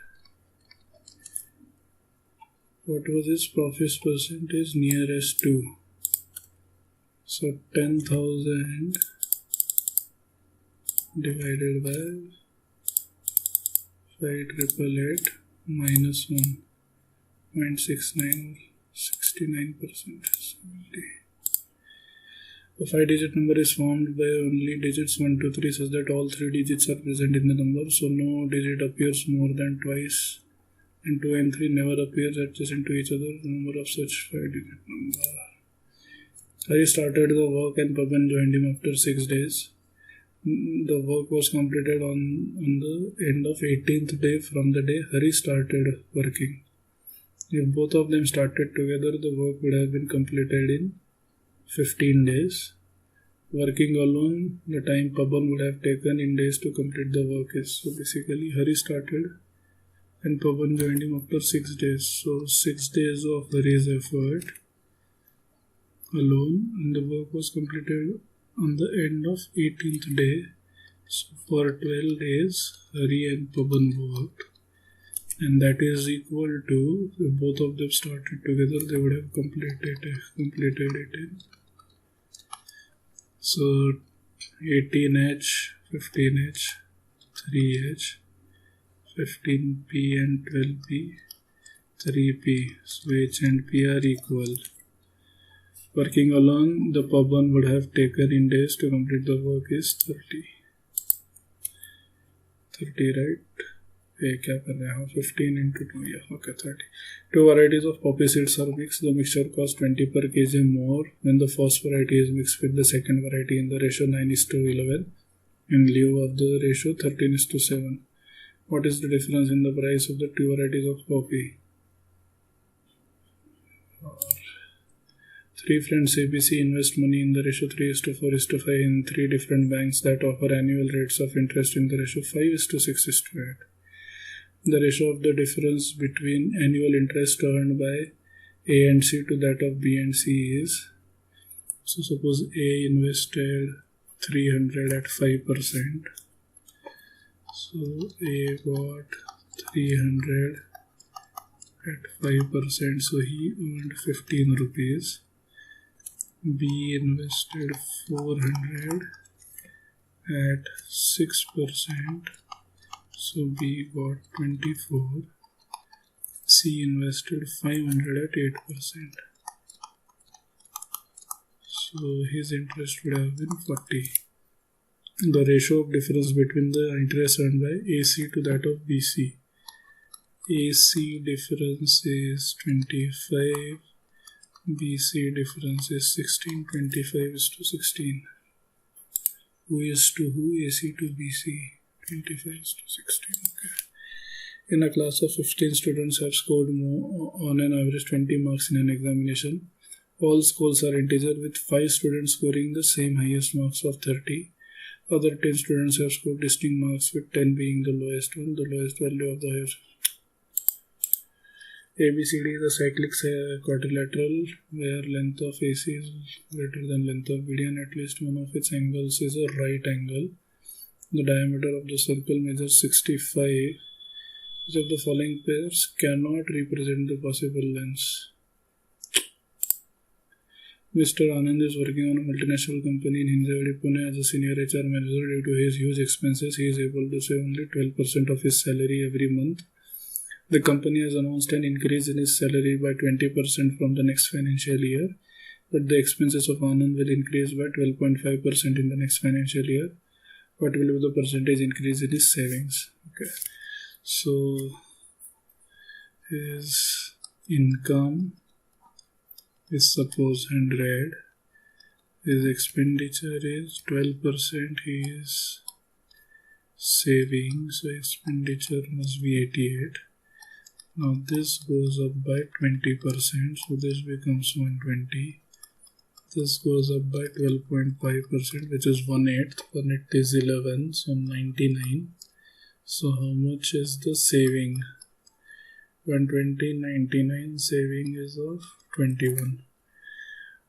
What was his profit percentage? Nearest to. So 10,000 divided by 5888 minus 1.69, 69%. 70. The 5-digit number is formed by only digits 1, 2, 3 such that all 3 digits are present in the number. So no digit appears more than twice. And 2 and 3 never appears adjacent to each other. The number of such 5-digit number. Hari started the work and Pavan joined him after 6 days. The work was completed on the end of 18th day from the day Hari started working. If both of them started together, the work would have been completed in 15 days. Working alone, the time Pavan would have taken in days to complete the work is. So basically, Hari started and Pavan joined him after 6 days. So 6 days of Hari's effort alone, and the work was completed on the end of 18th day. So for 12 days, Hari and Pavan worked, and that is equal to, if both of them started together, they would have completed it in. So 18H, 15H, 3H, 15P and 12P, 3P. So H and P are equal. Working alone, the Pavan would have taken in days to complete the work is 30. 30, right? ये क्या कर रहे हैं? 15 into 2, yeah, okay, 30. 2 varieties of poppy seeds are mixed. The mixture costs 20 per kg more when the first variety is mixed with the second variety in the ratio 9:11. In lieu of the ratio 13:7. What is the difference in the price of the 2 varieties of poppy? 3 friends ABC invest money in the ratio 3:4:5 in 3 different banks that offer annual rates of interest in the ratio 5:6:8. The ratio of the difference between annual interest earned by A and C to that of B and C is, so suppose A invested 300 at 5%. So A got 300 at 5%, so he earned 15 rupees. B invested 400 at 6%, so B got 24. C invested 500 at 8%, so his interest would have been 40. The ratio of difference between the interest earned by AC to that of BC. AC difference is 25, BC difference is 16, 25 is to 16. Who is to who? AC to BC, 25 is to 16. Okay. In a class of 15 students have scored more, on an average 20 marks in an examination. All scores are integer, with 5 students scoring the same highest marks of 30. Other 10 students have scored distinct marks, with 10 being the lowest one, the lowest value of the highest. ABCD is a cyclic quadrilateral where length of AC is greater than length of BD and at least one of its angles is a right angle. The diameter of the circle measures 65. Each of the following pairs cannot represent the possible lengths. Mr. Anand is working on a multinational company in Hinjawadi, Pune as a senior HR manager. Due to his huge expenses, he is able to save only 12% of his salary every month. The company has announced an increase in his salary by 20% from the next financial year, but the expenses of Anand will increase by 12.5% in the next financial year. What will be the percentage increase in his savings? Okay. So his income is suppose 100, his expenditure is 12%, his saving, so expenditure must be 88. Now this goes up by 20%, so this becomes 120. This goes up by 12.5%, which is 1/8. 1/8 is 11, so 99. So how much is the saving? 120, 99, saving is of 21.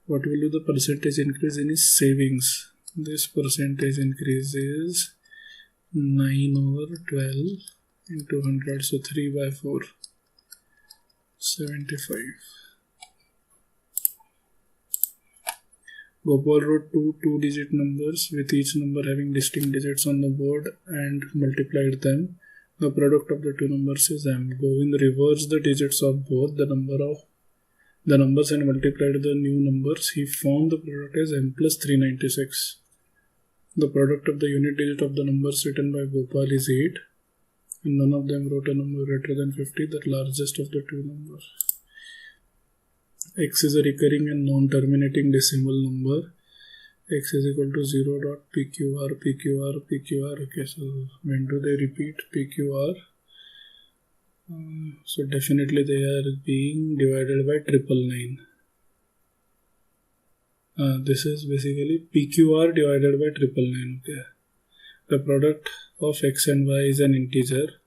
What will be the percentage increase in his savings? This percentage increase is 9/12 into 100, so 3/4, 75. Gopal wrote two two-digit numbers with each number having distinct digits on the board and multiplied them. The product of the two numbers is M. Govind reversed the digits of both the numbers and multiplied the new numbers. He found the product as M plus 396. The product of the unit digit of the numbers written by Gopal is 8. And none of them wrote a number greater than 50, the largest of the two numbers. X is a recurring and non-terminating decimal number. X is equal to 0.PQR, PQR, PQR. Okay, so when do they repeat PQR? So definitely they are being divided by 999. This is basically PQR divided by 999. Okay. The product of X and Y is an integer.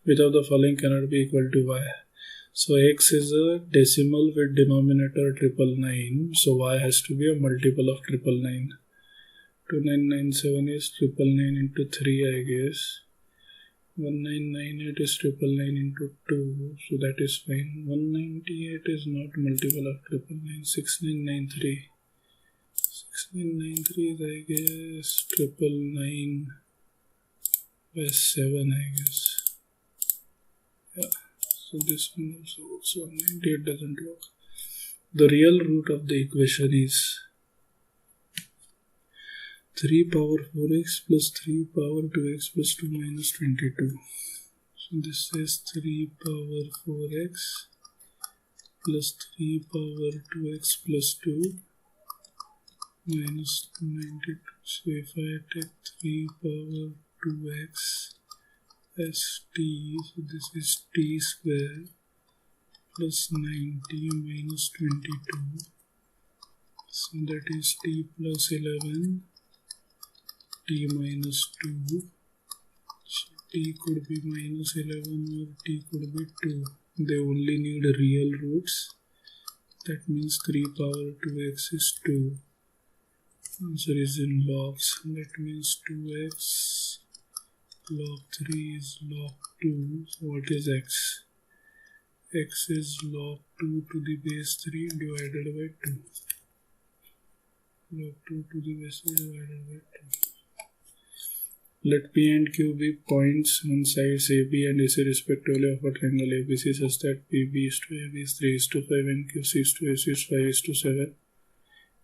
Which of the following cannot be equal to Y? So X is a decimal with denominator 999. So Y has to be a multiple of 999. 2997 is 999 into 3, I guess. 1998 is 999 into 2. So that is fine. 198 is not multiple of 999. 6993. 6993 is, I guess, 999 by 7, I guess. Yeah. So this one also works. 198 doesn't work. The real root of the equation is 3 power 4x plus 3 power 2x plus 2 minus 22. So this is 3 power 4x plus 3 power 2x plus 2 minus 92. So if I take 3 power 2x as t, so this is t square plus 90 minus 22. So that is t plus 11, t minus 2. So t could be minus 11 or t could be 2. They only need real roots. That means 3 power 2x is 2. Answer is in logs. That means 2x log 3 is log 2. So what is x? X is log 2 to the base 3 divided by 2. Log 2 to the base 3 divided by 2. Let P and Q be points on sides AB and AC respectively of a triangle ABC such that PB is to AB is 3 is to 5 and QC is to AC is 5 is to 7.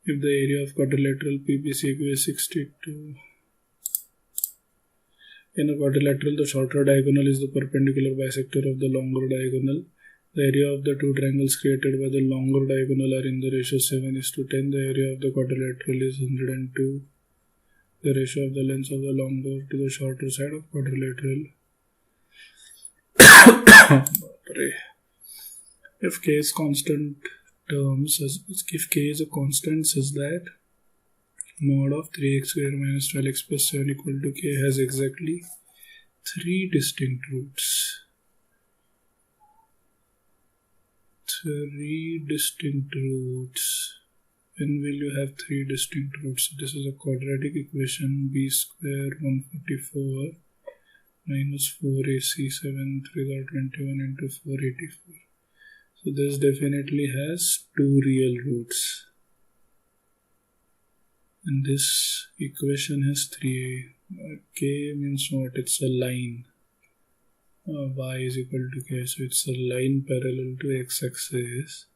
If the area of quadrilateral PBCQ is 62. In a quadrilateral, the shorter diagonal is the perpendicular bisector of the longer diagonal. The area of the two triangles created by the longer diagonal are in the ratio 7:10. The area of the quadrilateral is 102. The ratio of the lengths of the longer to the shorter side of quadrilateral. If k is constant terms, if k is a constant such that mod of 3x squared minus 12x plus 7 equal to k has exactly 3 distinct roots. 3 distinct roots. When will you have 3 distinct roots? This is a quadratic equation. B square 144 minus 4ac 7 3 are 21 into 484. So this definitely has 2 real roots. And this equation has 3. K means what? It's a line. Y is equal to k. So it's a line parallel to x-axis.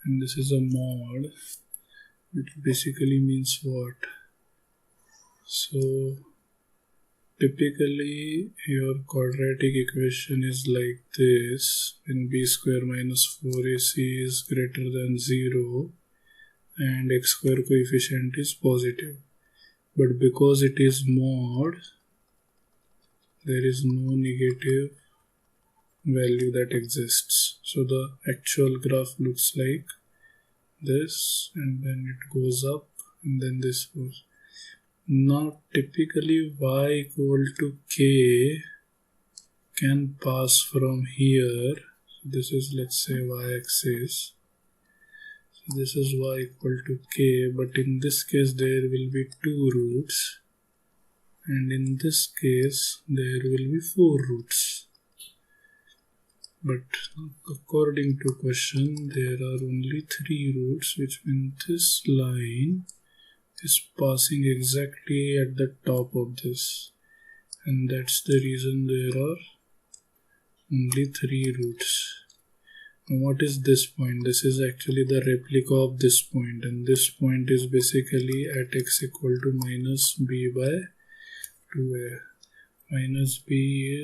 And this is a mod. Which basically means what? So typically your quadratic equation is like this. When b square minus 4ac is greater than 0 and x square coefficient is positive. But because it is mod, there is no negative value that exists. So the actual graph looks like this, and then it goes up, and then this goes. Now typically y equal to k can pass from here. This is, let's say, y-axis. So this is y equal to k, but in this case there will be 2 roots, and in this case there will be 4 roots. But according to question, there are only 3 roots, which means this line is passing exactly at the top of this, and that's the reason there are only 3 roots. Now what is this point? This is actually the replica of this point, and this point is basically at x equal to minus b by 2a. Minus b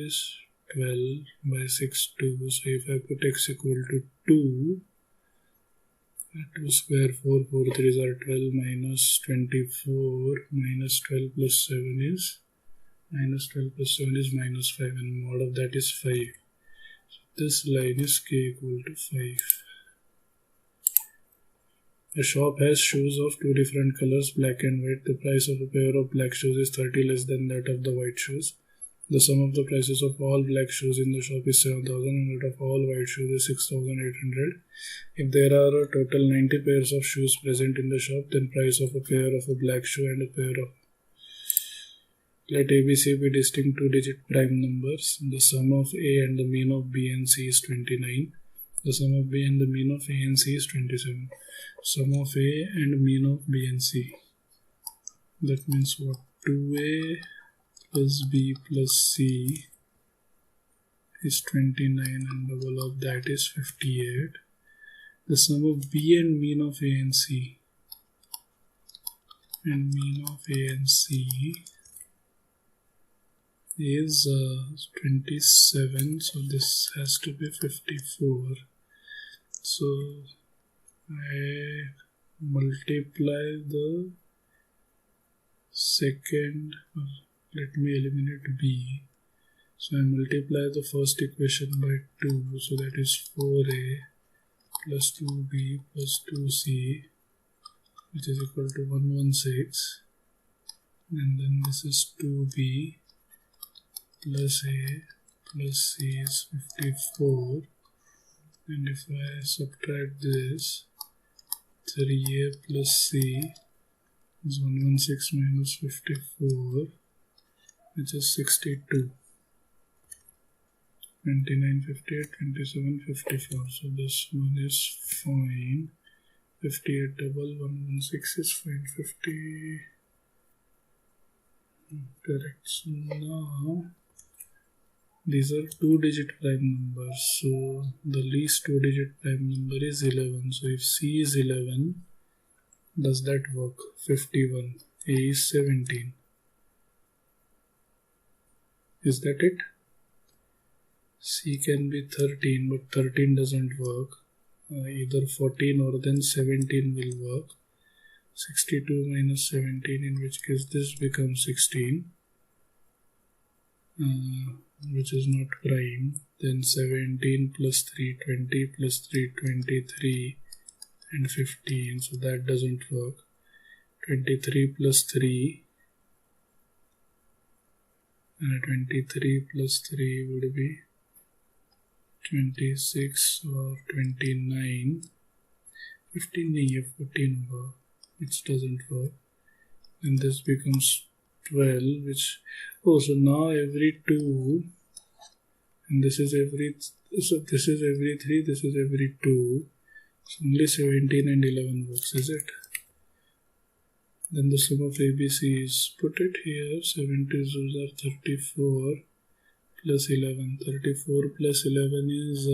is 12 by 6, 2. So if I put x equal to 2, 2 square 4, 4 3s are 12 minus 24 minus 12 plus 7 is minus 12 plus 7 is minus 5, and mod of that is 5. So this line is k equal to 5. A shop has shoes of 2 different colors, black and white. The price of a pair of black shoes is 30 less than that of the white shoes. The sum of the prices of all black shoes in the shop is 7,000 and that of all white shoes is 6,800. If there are a total 90 pairs of shoes present in the shop, then price of a pair of a black shoe and a pair of... Let ABC be distinct 2-digit prime numbers. The sum of A and the mean of B and C is 29. The sum of B and the mean of A and C is 27. Sum of A and mean of B and C. That means what? 2A plus B plus C is 29 and double of that is 58. The sum of B and mean of A and C and mean of A and C is 27, so this has to be 54. So I multiply the second, let me eliminate B. So I multiply the first equation by 2, so that is 4a plus 2b plus 2c, which is equal to 116, and then this is 2b plus a plus c is 54, and if I subtract this, 3a plus c is 116 minus 54, which is 62. 29, 58, 27, 54. So this one is fine. 58 double 116 is fine. 50. Correct. So now these are 2-digit prime numbers. So the least 2-digit prime number is 11. So if C is 11, does that work? 51. A is 17. Is that it? C can be 13, but 13 doesn't work. Either 14 or then 17 will work. 62 minus 17, in which case this becomes 16, which is not prime. Then 17 plus 3, 20 plus 3, 23 and 15, so that doesn't work. 23 plus 3, 23 plus 3 would be 26 or 29. 15 nahi, 14 hoga, which doesn't work. And this becomes 12, which, oh, so now every 2, and this is every, so this is every 3, this is every 2, so only 17 and 11 works, is it? Then the sum of ABC is, put it here, 70 are 34 plus 11, 34 plus 11 is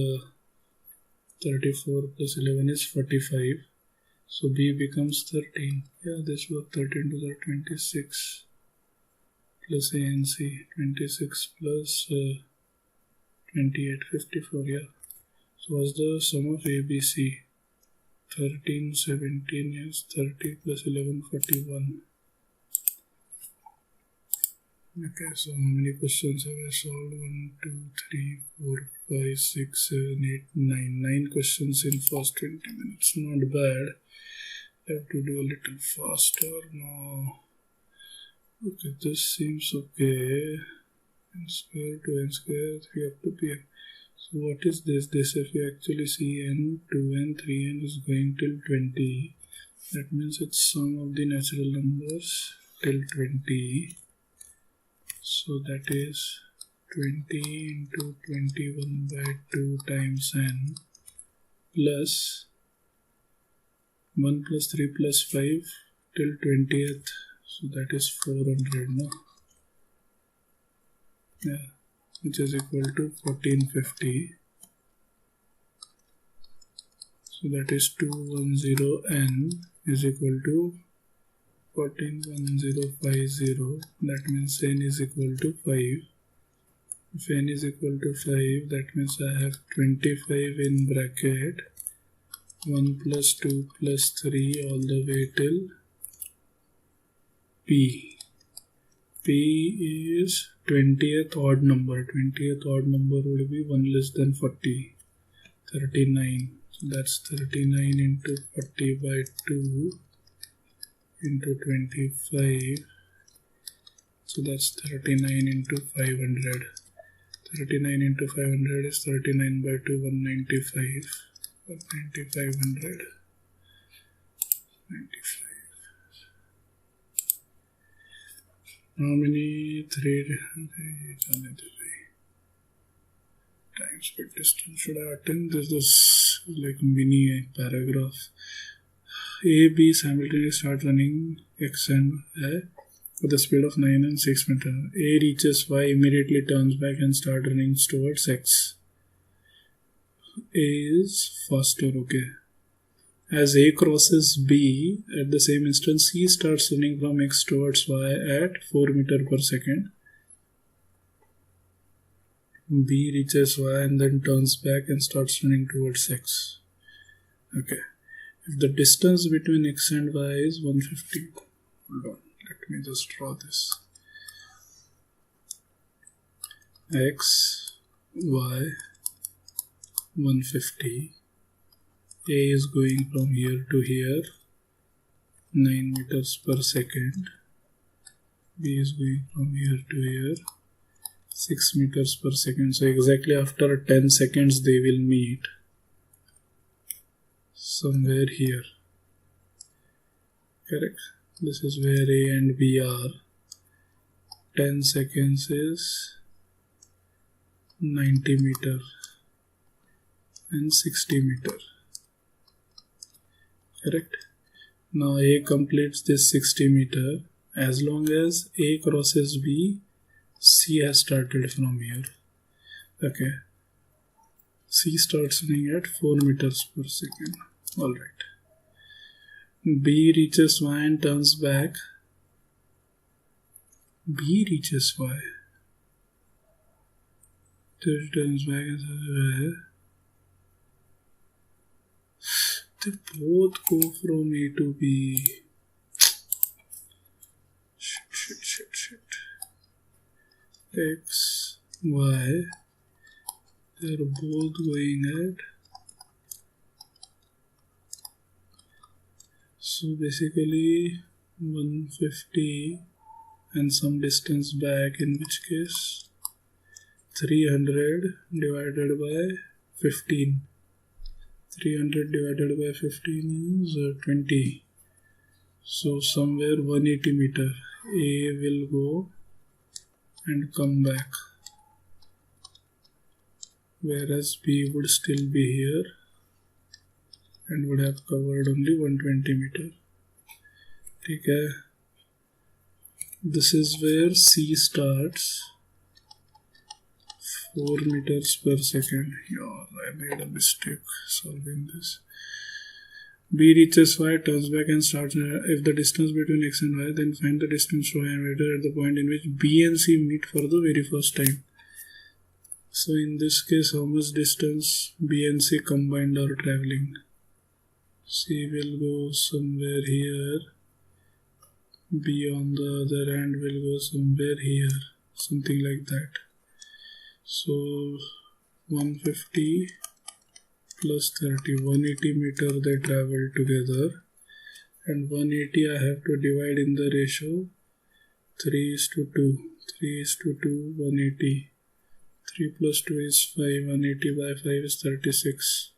34 plus 11 is 45, so B becomes 13. Yeah, this was 13 to the 26 plus A and C, 26 plus 28, 54, yeah. So what's the sum of ABC? 13, 17 is 30 plus 11, 41. Okay, so how many questions have I solved? 1, 2, 3, 4, 5, 6, 7, 8, 9. 9 questions in first 20 minutes. Not bad. I have to do a little faster now. Okay, this seems okay. N square, 2n square, 3 up to p. So what is this? This, if you actually see n, 2n, 3n is going till 20. That means it's sum of the natural numbers till 20. So that is 20 into 21 by 2 times n plus 1 plus 3 plus 5 till 20th. So that is 400, no? Yeah, which is equal to 1450. So that is 210n is equal to 141050. That means n is equal to 5. If n is equal to 5, that means I have 25 in bracket 1 plus 2 plus 3 all the way till P. P is 20th odd number. 20th odd number would be 1 less than 40. 39. So that's 39 into 40 by 2 into 25. So that's 39 into 500. 39 into 500 is 39 by 2, 195. 500. 95. How many 3 times per distance should I attempt? This is like mini paragraph. A, B simultaneously start running X and Y with the speed of 9 and 6 meters. A reaches Y, immediately turns back and start running towards X. A is faster, okay. As A crosses B, at the same instant C starts running from X towards Y at 4 meters per second. B reaches Y and then turns back and starts running towards X. Okay. If the distance between X and Y is 150, hold on, let me just draw this. X, Y, 150. A is going from here to here, 9 meters per second. B is going from here to here, 6 meters per second. So exactly after 10 seconds they will meet somewhere here. Correct? This is where A and B are. 10 seconds is 90 meter and 60 meter. Correct? Now A completes this 60 meter. As long as A crosses B, C has started from here. Okay. C starts running at 4 meters per second. Alright. B reaches Y and turns back. B reaches Y. 30 times back and they both go from A to B. Shit. X, Y, they are both going at. So basically 150 and some distance back, in which case 300 divided by 15. 300 divided by 15 is 20. So somewhere 180 meter A will go and come back, whereas B would still be here and would have covered only 120 meter. Okay. This is where C starts, 4 meters per second. I made a mistake solving this. B reaches Y, turns back and starts. If the distance between X and Y, then find the distance to Y and Y at the point in which B and C meet for the very first time. So in this case, how much distance B and C combined are traveling? C will go somewhere here. B on the other hand will go somewhere here. Something like that. So 150 plus 30, 180 meter they travel together, and 180 I have to divide in the ratio 3:2. 3:2, 180. 3 plus 2 is 5, 180 by 5 is 36.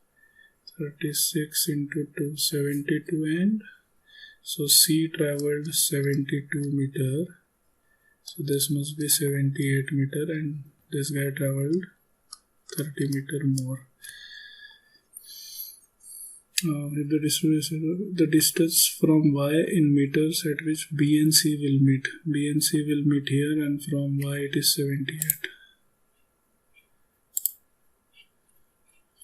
36 into 2, 72, and so C traveled 72 meter. So this must be 78 meter, and this guy traveled 30 meter more. The distance from Y in meters at which B and C will meet. B and C will meet here, and from Y it is 78.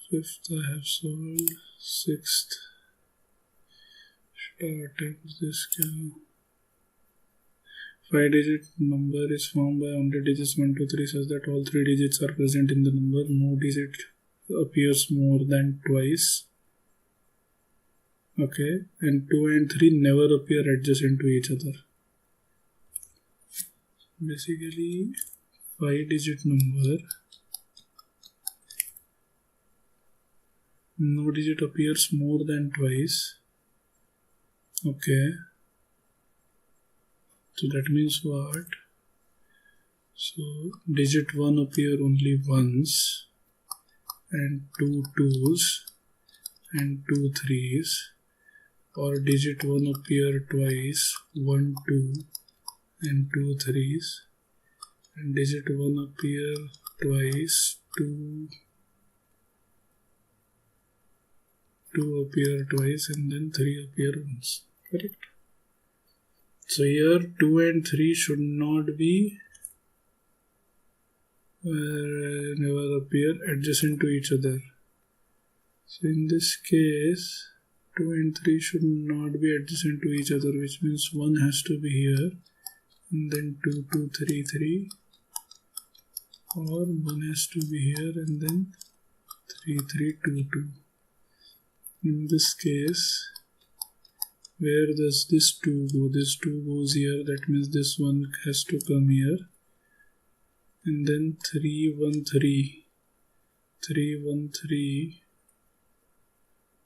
Fifth I have solved. Sixth. Started this guy. 5-digit number is formed by only digits 1, 2, 3 such that all 3 digits are present in the number. No digit appears more than twice. Okay, and 2 and 3 never appear adjacent to each other. Basically, 5-digit number, no digit appears more than twice. Okay, so that means what? So digit 1 appear only once, and 2 twos and 2 threes. Or digit 1 appear twice, 1 2 and 2 threes, and digit 1 appear twice, 2 appear twice, and then 3 appear once. Correct? So here 2 and 3 should not be never appear adjacent to each other. So in this case 2 and 3 should not be adjacent to each other, which means 1 has to be here, and then 2 2 3 3, or 1 has to be here and then 3 3 2 2. In this case, where does this 2 go? This 2 goes here, that means this 1 has to come here, and then 3 1 3, 3 1 3.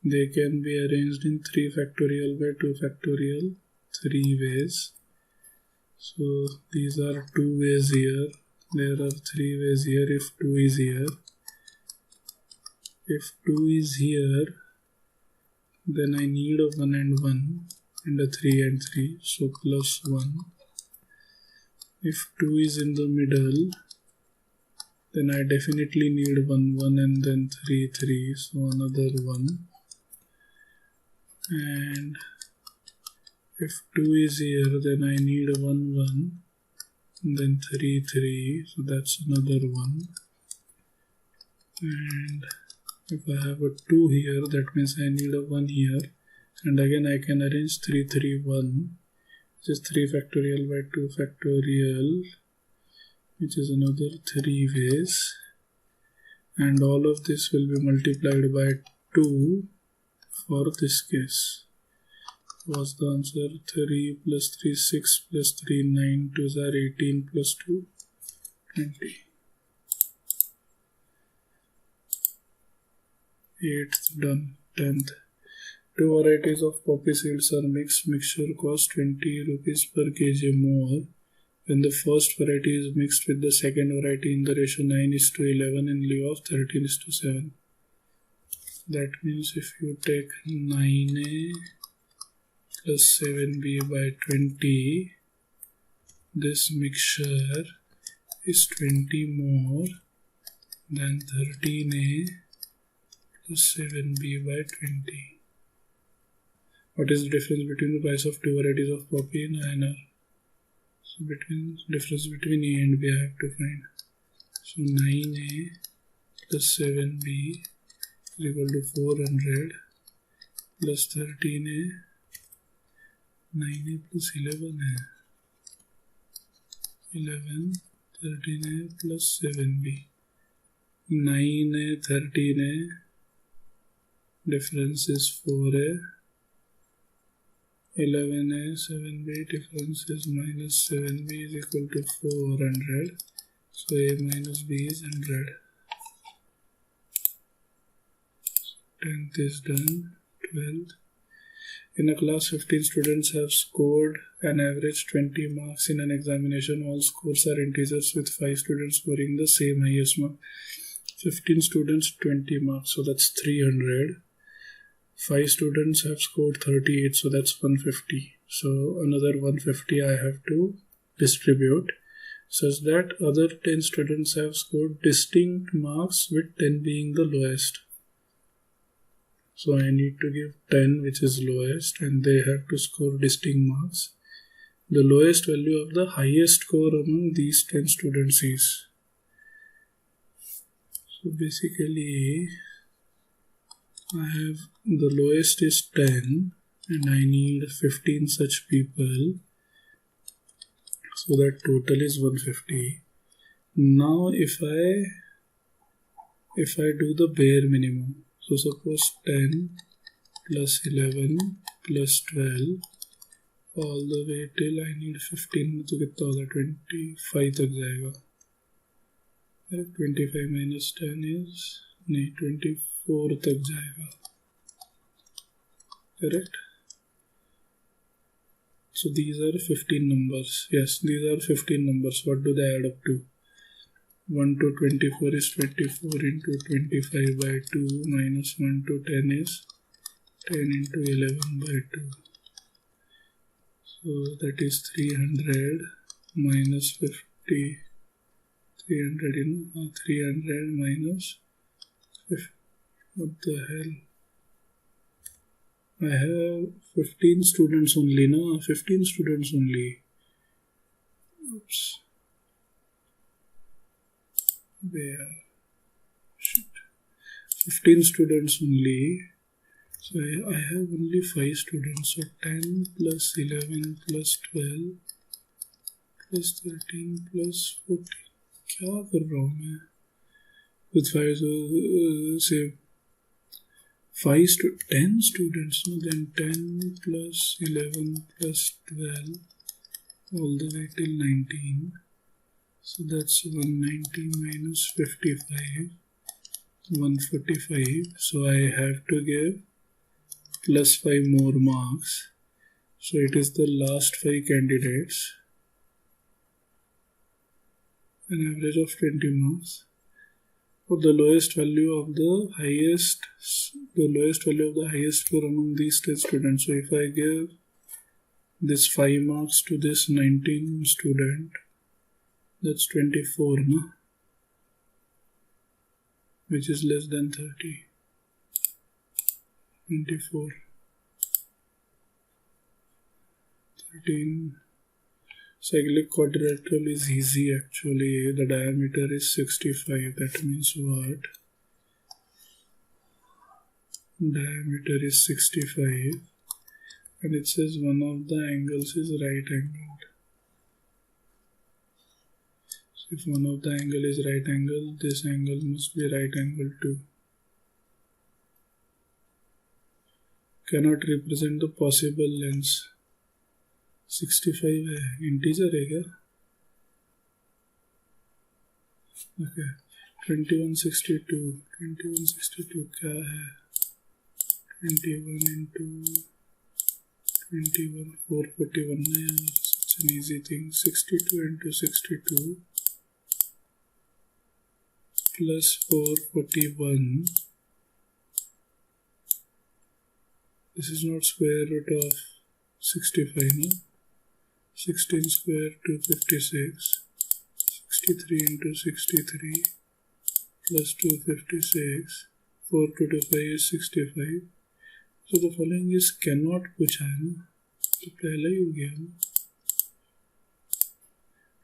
They can be arranged in 3 factorial by 2 factorial, 3 ways. So these are 2 ways here. There are 3 ways here if 2 is here. If 2 is here, then I need a 1 and 1 and a 3 and 3. So plus 1. If 2 is in the middle, then I definitely need 1 1 and then 3 3. So another 1. And if 2 is here, then I need a 1 1 and then 3 3, so that's another 1. And if I have a 2 here, that means I need a 1 here, and again I can arrange 3 3 1, which is 3 factorial by 2 factorial, which is another 3 ways. and all of this will be multiplied by 2 for this case. Was the answer 3 plus 3 6 plus 3 9 2s are 18 plus 2 20. 8th done. 10th. 2 varieties of poppy seeds are mixed. Mixture costs 20 rupees per kg more when the first variety is mixed with the second variety in the ratio 9:11 in lieu of 13:7. That means if you take 9a plus 7b by 20, this mixture is 20 more than 13a plus 7b by 20. What is the difference between the price of 2 varieties of poppy in INR? So difference between A and B I have to find. So 9a plus 7b is equal to 400 plus 13a, 9a plus 11a, 11, 13a plus 7b, 9a, 13a, difference is 4a, 11a, 7b, difference is minus 7b is equal to 400. So a minus b is 100. 10th is done. 12th. In a class, 15 students have scored an average 20 marks in an examination. All scores are integers with 5 students scoring the same highest mark. 15 students, 20 marks, so that's 300. 5 students have scored 38, so that's 150. So another 150 I have to distribute such that other 10 students have scored distinct marks with 10 being the lowest. So I need to give 10 which is lowest and they have to score distinct marks. The lowest value of the highest score among these 10 students is. So basically I have the lowest is 10 and I need 15 such people, so that total is 150. Now if I do the bare minimum, so suppose 10 plus 11 plus 12 all the way till I need 15, तो कितना होगा 25 तक जाएगा. 25 minus 10 is नहीं 24 तक जाएगा. Correct? So these are 15 numbers. Yes, these are 15 numbers. What do they add up to? 1 to 24 is 24 into 25 by 2 minus 1 to 10 is 10 into 11 by 2. So that is 300 minus 50. 300 minus 50. What the hell? I have 15 students only, no? 15 students only. Oops. There. Shit. 15 students only. So I have only 5 students. So 10 plus 11 plus 12 plus 13 plus 14. क्या कर रहा हूँ मैं? With 5, so say 5 to 10 students, no? Then 10 plus 11 plus 12 all the way till 19. So that's 190 minus 55, 145. So I have to give plus 5 more marks. So it is the last 5 candidates. An average of 20 marks. For the lowest value of the highest score among these 10 students. So if I give this 5 marks to this 19 student, that's 24, no? Which is less than 30. 24. 13. Cyclic quadrilateral is easy actually. The diameter is 65. That means what? Diameter is 65 and it says one of the angles is right angled. So If one of the angle is right angle, this angle must be right angle too. Cannot represent the possible lengths. 65 है, integer है क्या? Okay. 2162 क्या है? 21 into 21 441 है यार. Such an easy thing. 62 into 62 plus 441. This is not square root of 65, no? 16 square 256. 63 into 63 plus 256. 4 to 5 is 65. So the following is cannot पूछा है ना, तो पहला ही हो गया ना.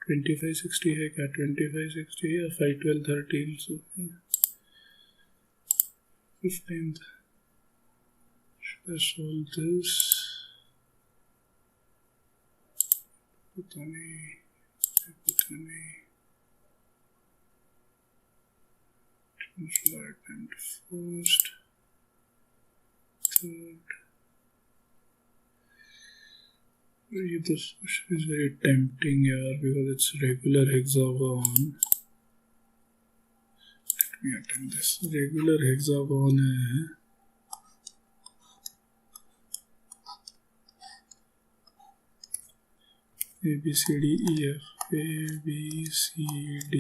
2560 है क्या? 2560 या 5 12 13. So 15th. Should I solve this? पता नहीं. Should I attempt first? Third. This question is very tempting here because it's regular hexagon. Let me attempt this. Regular hexagon है. A B C D E F. A B C D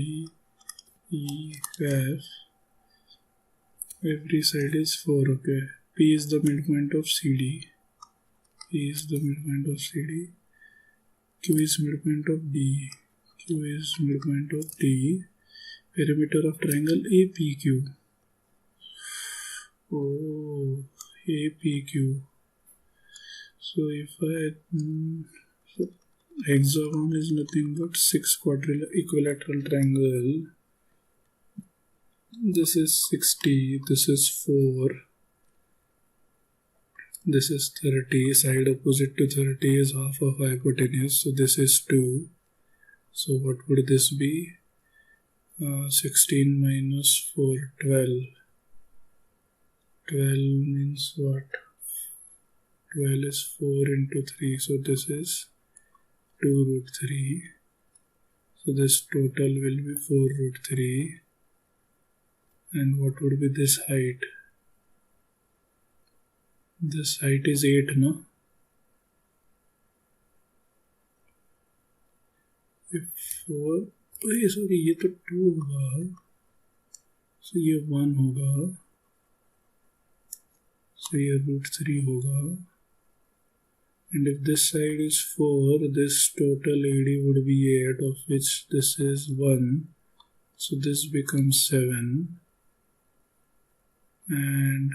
E F. Every side is 4. Okay. P is the midpoint of CD. P is the midpoint of CD. Q is midpoint of D. Q is midpoint of D. Perimeter of triangle APQ. Oh, APQ. So if so hexagon is nothing but 6 equilateral triangle. This is 60. This is 4. This is 30. Side opposite to 30 is half of hypotenuse. So this is 2. So what would this be? 16 minus 4, 12. 12 means what? 12 is 4 into 3. So this is 2 root 3. So this total will be 4 root 3. And what would be this height? This height is 8, no? If 4, sorry, ये तो 2 होगा. So ये 1 होगा. So ये root 3 होगा. And if this side is 4, this total AD would be 8, of which this is 1. So this becomes 7. And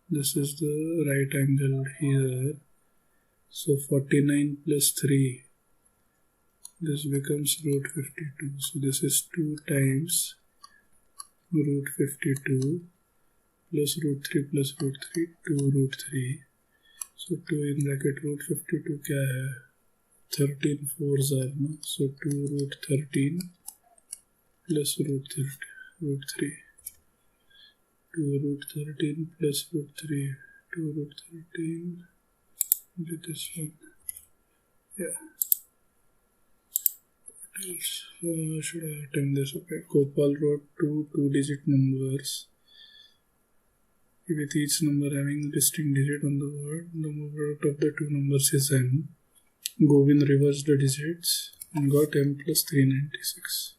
this is the right angle here. So 49 plus 3. This becomes root 52. So this is 2 times root 52 plus root 3 plus root 3, 2 root 3. So 2 in bracket root 52 क्या है? 13 4s are, no? So 2 root 13 plus root 3. 2 root 13 plus root 3. 2 root 13. Do this one. Yeah. What else should I attempt this? Okay. Gopal wrote 2 2-digit numbers, with each number having distinct digit on the word. The product of the two numbers is m. Govind reversed the digits and got m plus 396.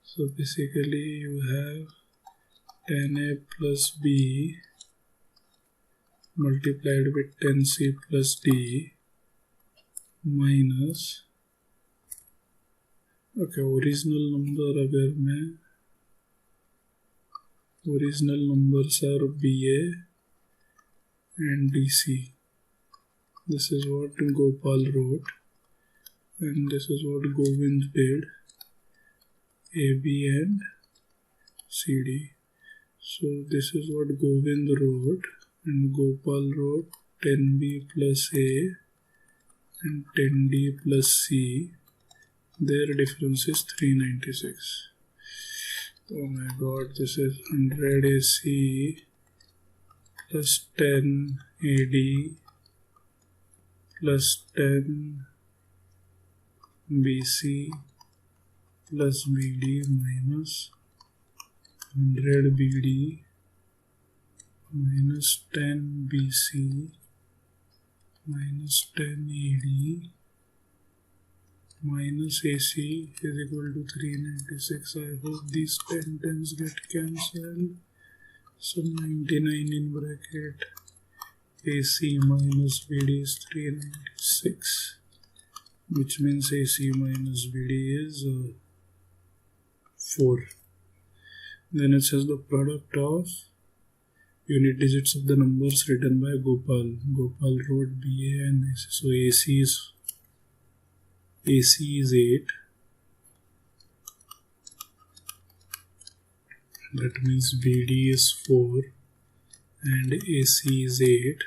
So basically you have 10a plus b multiplied with 10c plus d minus, okay, original numbers are BA and DC. This is what Gopal wrote, and this is what Govind did, AB and CD. So this is what Govind wrote, and Gopal wrote 10B plus A and 10D plus C, their difference is 396. Oh my god, this is 100 AC plus 10 AD plus 10 BC plus BD minus 100 BD minus 10 BC minus 10 AD minus AC is equal to 396. I hope these 10 tens get cancelled. So 99 in bracket AC minus BD is 396, which means AC minus BD is 4. Then it says the product of unit digits of the numbers written by Gopal. Gopal wrote BA and AC. So AC is 8. That means BD is 4 and AC is 8.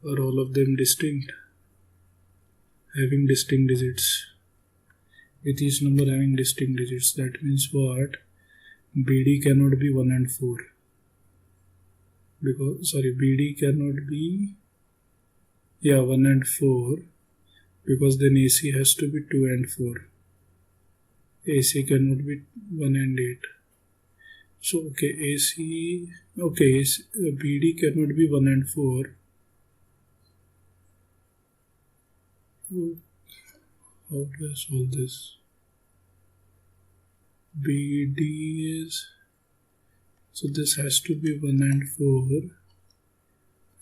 Are all of them distinct? Having distinct digits. With each number having distinct digits. That means what? BD cannot be 1 and 4. BD cannot be 1 and 4, because then AC has to be 2 and 4. AC cannot be 1 and 8. So BD cannot be 1 and 4. How do I solve this? BD is, so this has to be 1 and 4,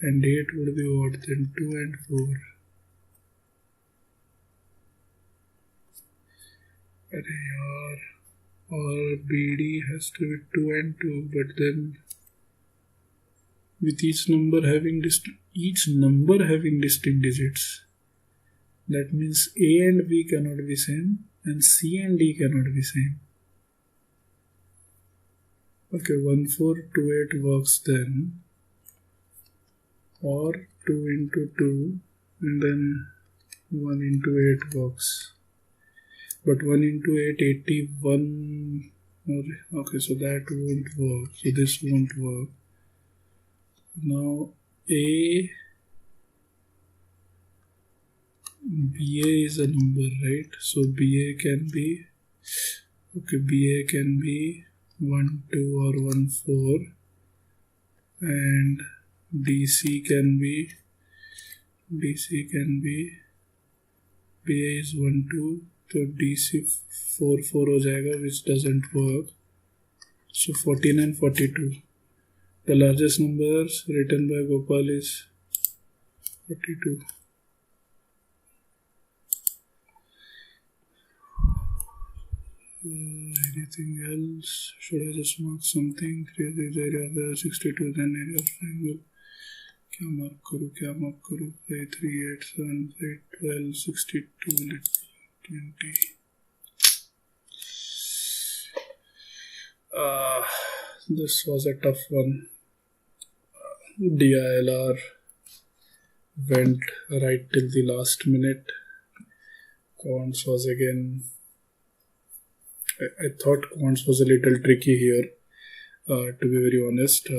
and 8 would be what then? 2 and 4. Or BD has to be 2 and 2, but then with each number having distinct digits, that means A and B cannot be same and C and D cannot be same. Okay, 1428 works then, or 2 into 2 and then 1 into 8 works. But 1 into 8, 81. Okay, so that won't work. So this won't work. Now BA is a number, right? So BA can be 1, 2 or 1, 4. And DC can be BA is 1, 2. तो DC 4 हो जाएगा, which doesn't work. So 14 and 42. The largest numbers written by Gopal is 42. Anything else? Should I just mark something? Create the area of the 62, then area of triangle. क्या mark करूँ? 5, 3, 8, 7, 8, 12, 62, 20. This was a tough one. DILR went right till the last minute. Quants was again. I thought quants was a little tricky here, to be very honest.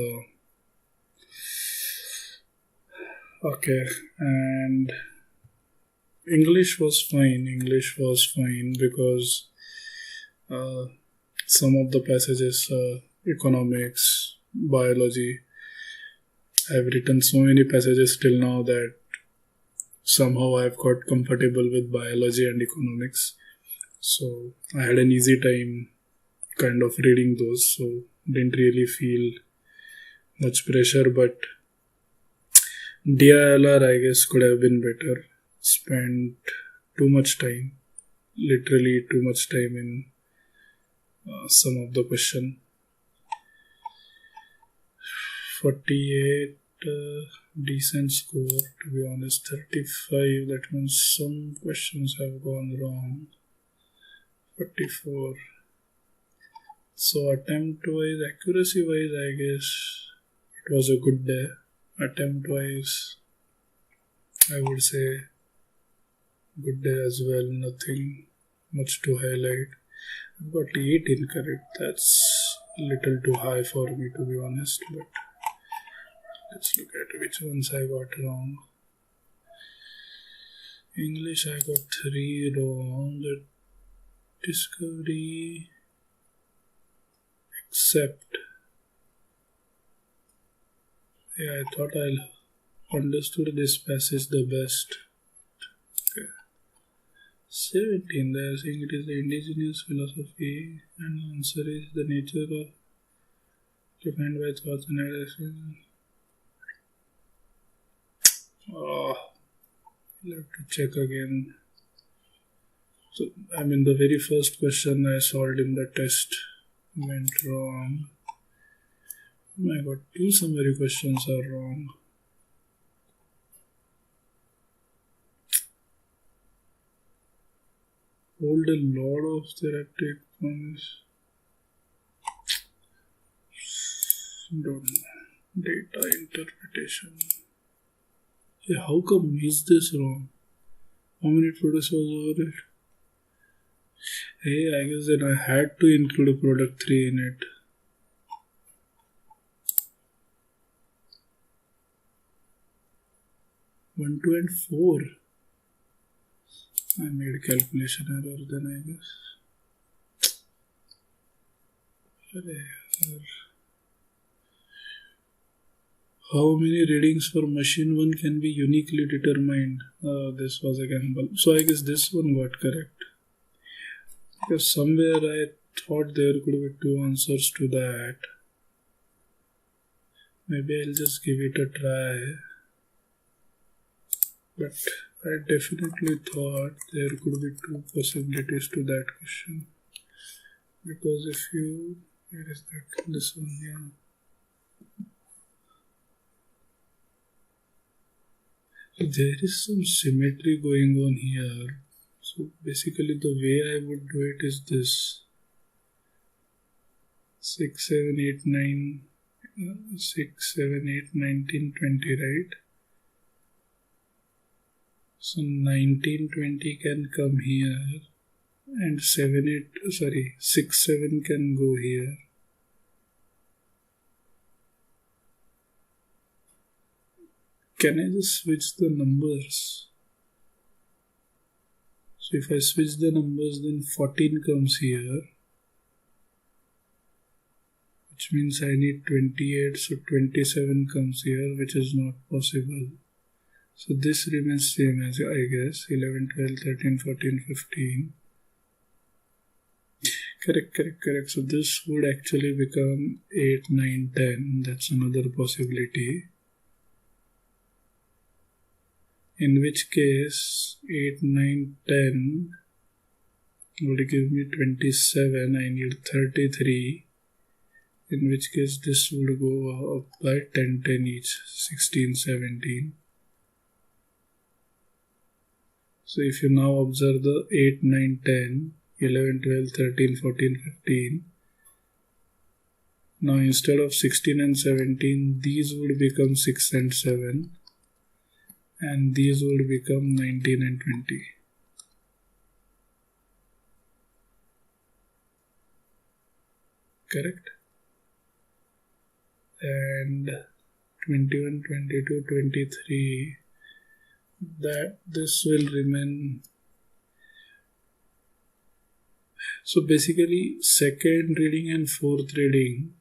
Okay, and English was fine because some of the passages, economics, biology, I've written so many passages till now that somehow I've got comfortable with biology and economics. So I had an easy time kind of reading those, so didn't really feel much pressure, but DILR I guess could have been better. Spent literally too much time in some of the question. 48 decent score, to be honest. 35, that means some questions have gone wrong. 44. So attempt wise, accuracy wise, I guess it was a good day. Attempt wise, I would say Good day as well, nothing much to highlight. I've got 8 incorrect. That's a little too high for me to be honest, but let's look at which ones I got wrong. English I got 3 wrong. The discovery except. Yeah, I thought I understood this passage the best. Okay. 17, they are saying it is the indigenous philosophy, and the answer is the nature of defined by thoughts and ideas. Oh, I'll have to check again. So, the very first question I solved in the test went wrong. Oh my god, 2 summary questions are wrong. Hold a lot of therapeutic promise. Don't know. Data interpretation. Yeah, how come is this wrong? How many products was over it? Hey, I guess then I had to include a product 3 in it. 1, 2 and 4. I made calculation error then I guess. How many readings for machine 1 can be uniquely determined? This was a gamble. So I guess this one got correct. Because somewhere I thought there could be 2 answers to that. Maybe I'll just give it a try. But I definitely thought there could be 2 possibilities to that question. Because if you... Where is that? This one, yeah. So there is some symmetry going on here. So basically the way I would do it is this. 6, 7, 8, 9, 6, 7, 8, 19, 20, right? So 19, 20 can come here and 6, 7 can go here. Can I just switch the numbers? So if I switch the numbers, then 14 comes here, which means I need 28, so 27 comes here, which is not possible. So this remains same as I guess 11, 12, 13, 14, 15. Correct. So this would actually become 8, 9, 10. That's another possibility. In which case 8, 9, 10 would give me 27. I need 33. In which case this would go up by 10, 10 each. 16, 17. So if you now observe the 8, 9, 10, 11, 12, 13, 14, 15. Now instead of 16 and 17, these would become 6 and 7. And these would become 19 and 20. Correct? And 21, 22, 23, that this will remain. So basically second reading and fourth reading,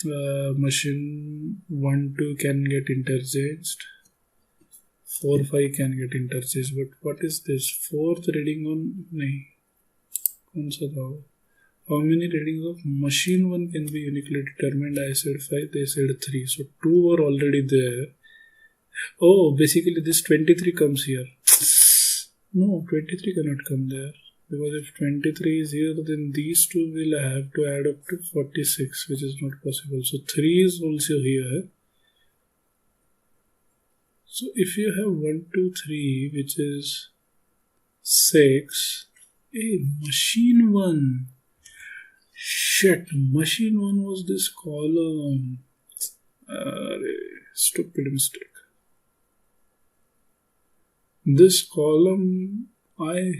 machine 1, 2 can get interchanged. 4, 5 can get interchanged. But what is this? Fourth reading on... How many readings of machine 1 can be uniquely determined? I said 5, they said 3. So 2 were already there. Oh, basically this 23 comes here. No, 23 cannot come there. Because if 23 is here, then these two will have to add up to 46, which is not possible. So 3 is also here. So if you have 1, 2, 3, which is 6, machine 1. Shit, machine 1 was this column. Stupid mistake. This column, I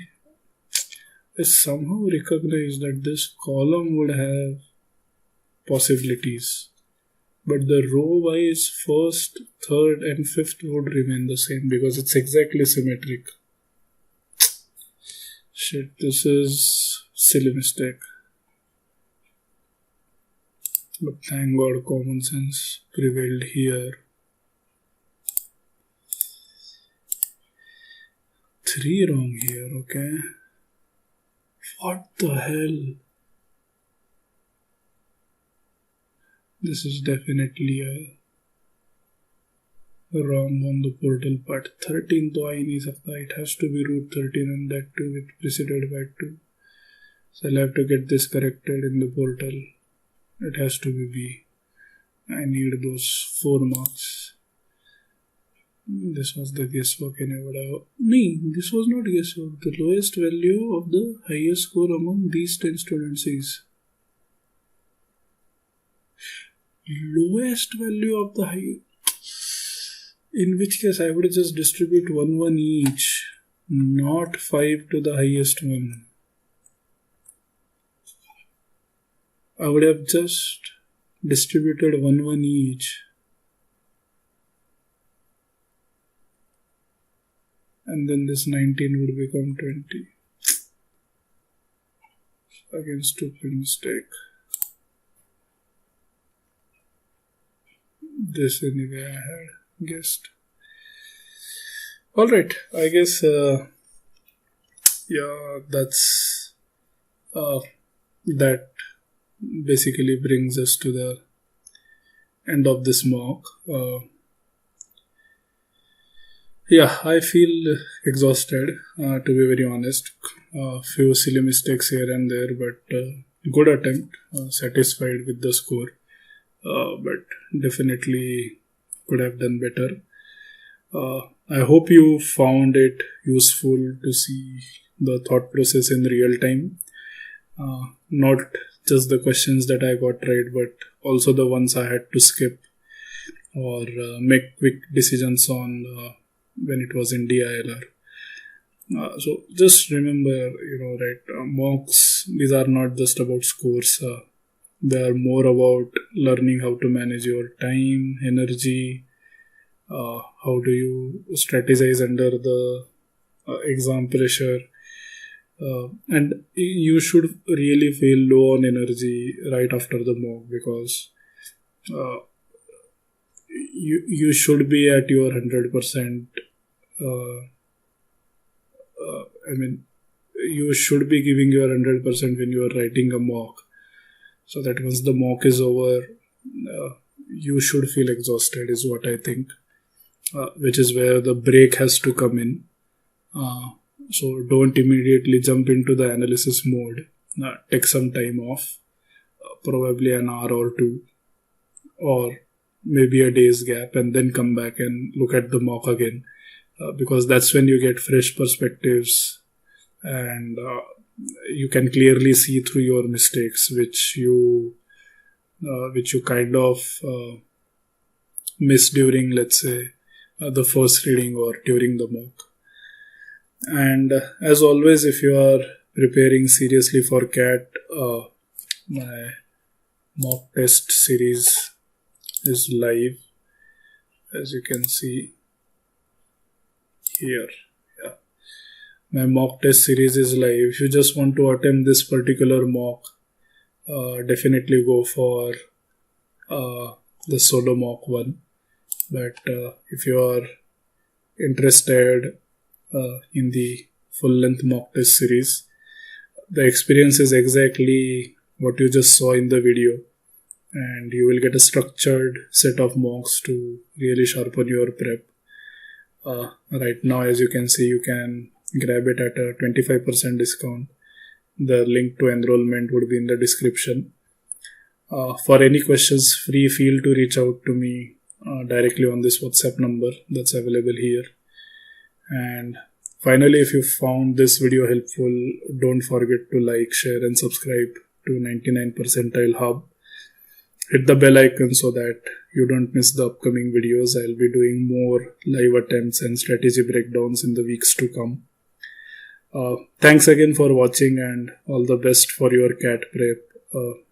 somehow recognize that this column would have possibilities, but the row wise first, third, and fifth would remain the same because it's exactly symmetric. Shit, this is silly mistake. But thank God common sense prevailed here. 3 wrong here, okay? What the hell? This is definitely a wrong on the portal part. 13 तो आ ही नहीं सकता. It has to be root 13 and that too with preceded by 2. So I'll have to get this corrected in the portal. It has to be B. I need those 4 marks. This was the guesswork in a No, this was not guesswork. The lowest value of the highest score among these 10 students is lowest value of the high. In which case I would just distribute 1 each, not 5 to the highest one. I would have just distributed 1 each. And then this 19 would become 20. Again, stupid mistake. This anyway I had guessed. Alright, I guess, that's, that basically brings us to the end of this mock. I feel exhausted, to be very honest. Few silly mistakes here and there, but good attempt. Satisfied with the score, but definitely could have done better. I hope you found it useful to see the thought process in real time. Not just the questions that I got right, but also the ones I had to skip or make quick decisions on when it was in DILR. So just remember, mocks, these are not just about scores. They are more about learning how to manage your time, energy, how do you strategize under the exam pressure. And you should really feel low on energy right after the mock because you should be at your 100%. You should be giving your 100% when you are writing a mock, so that once the mock is over, you should feel exhausted is what I think, which is where the break has to come in. So don't immediately jump into the analysis mode. Take some time off, probably an hour or 2, or maybe a day's gap, and then come back and look at the mock again. Because that's when you get fresh perspectives and you can clearly see through your mistakes, which you kind of miss during, let's say, the first reading or during the mock. And as always, if you are preparing seriously for CAT, my mock test series is live, as you can see here. My mock test series is live. If you just want to attempt this particular mock, definitely go for the solo mock one. But if you are interested in the full-length mock test series, the experience is exactly what you just saw in the video, and you will get a structured set of mocks to really sharpen your prep. Right now, as you can see, you can grab it at a 25% discount. The link to enrollment would be in the description. For any questions, feel to reach out to me directly on this WhatsApp number that's available here. And finally, if you found this video helpful, don't forget to like, share and subscribe to 99 Percentile Hub. Hit the bell icon so that you don't miss the upcoming videos. I'll be doing more live attempts and strategy breakdowns in the weeks to come. Thanks again for watching and all the best for your CAT prep.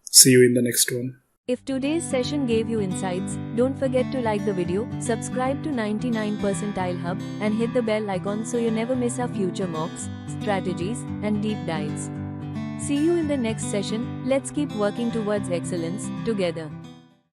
See you in the next one. If today's session gave you insights, don't forget to like the video, subscribe to 99 Percentile Hub, and hit the bell icon so you never miss our future mocks, strategies, and deep dives. See you in the next session. Let's keep working towards excellence together.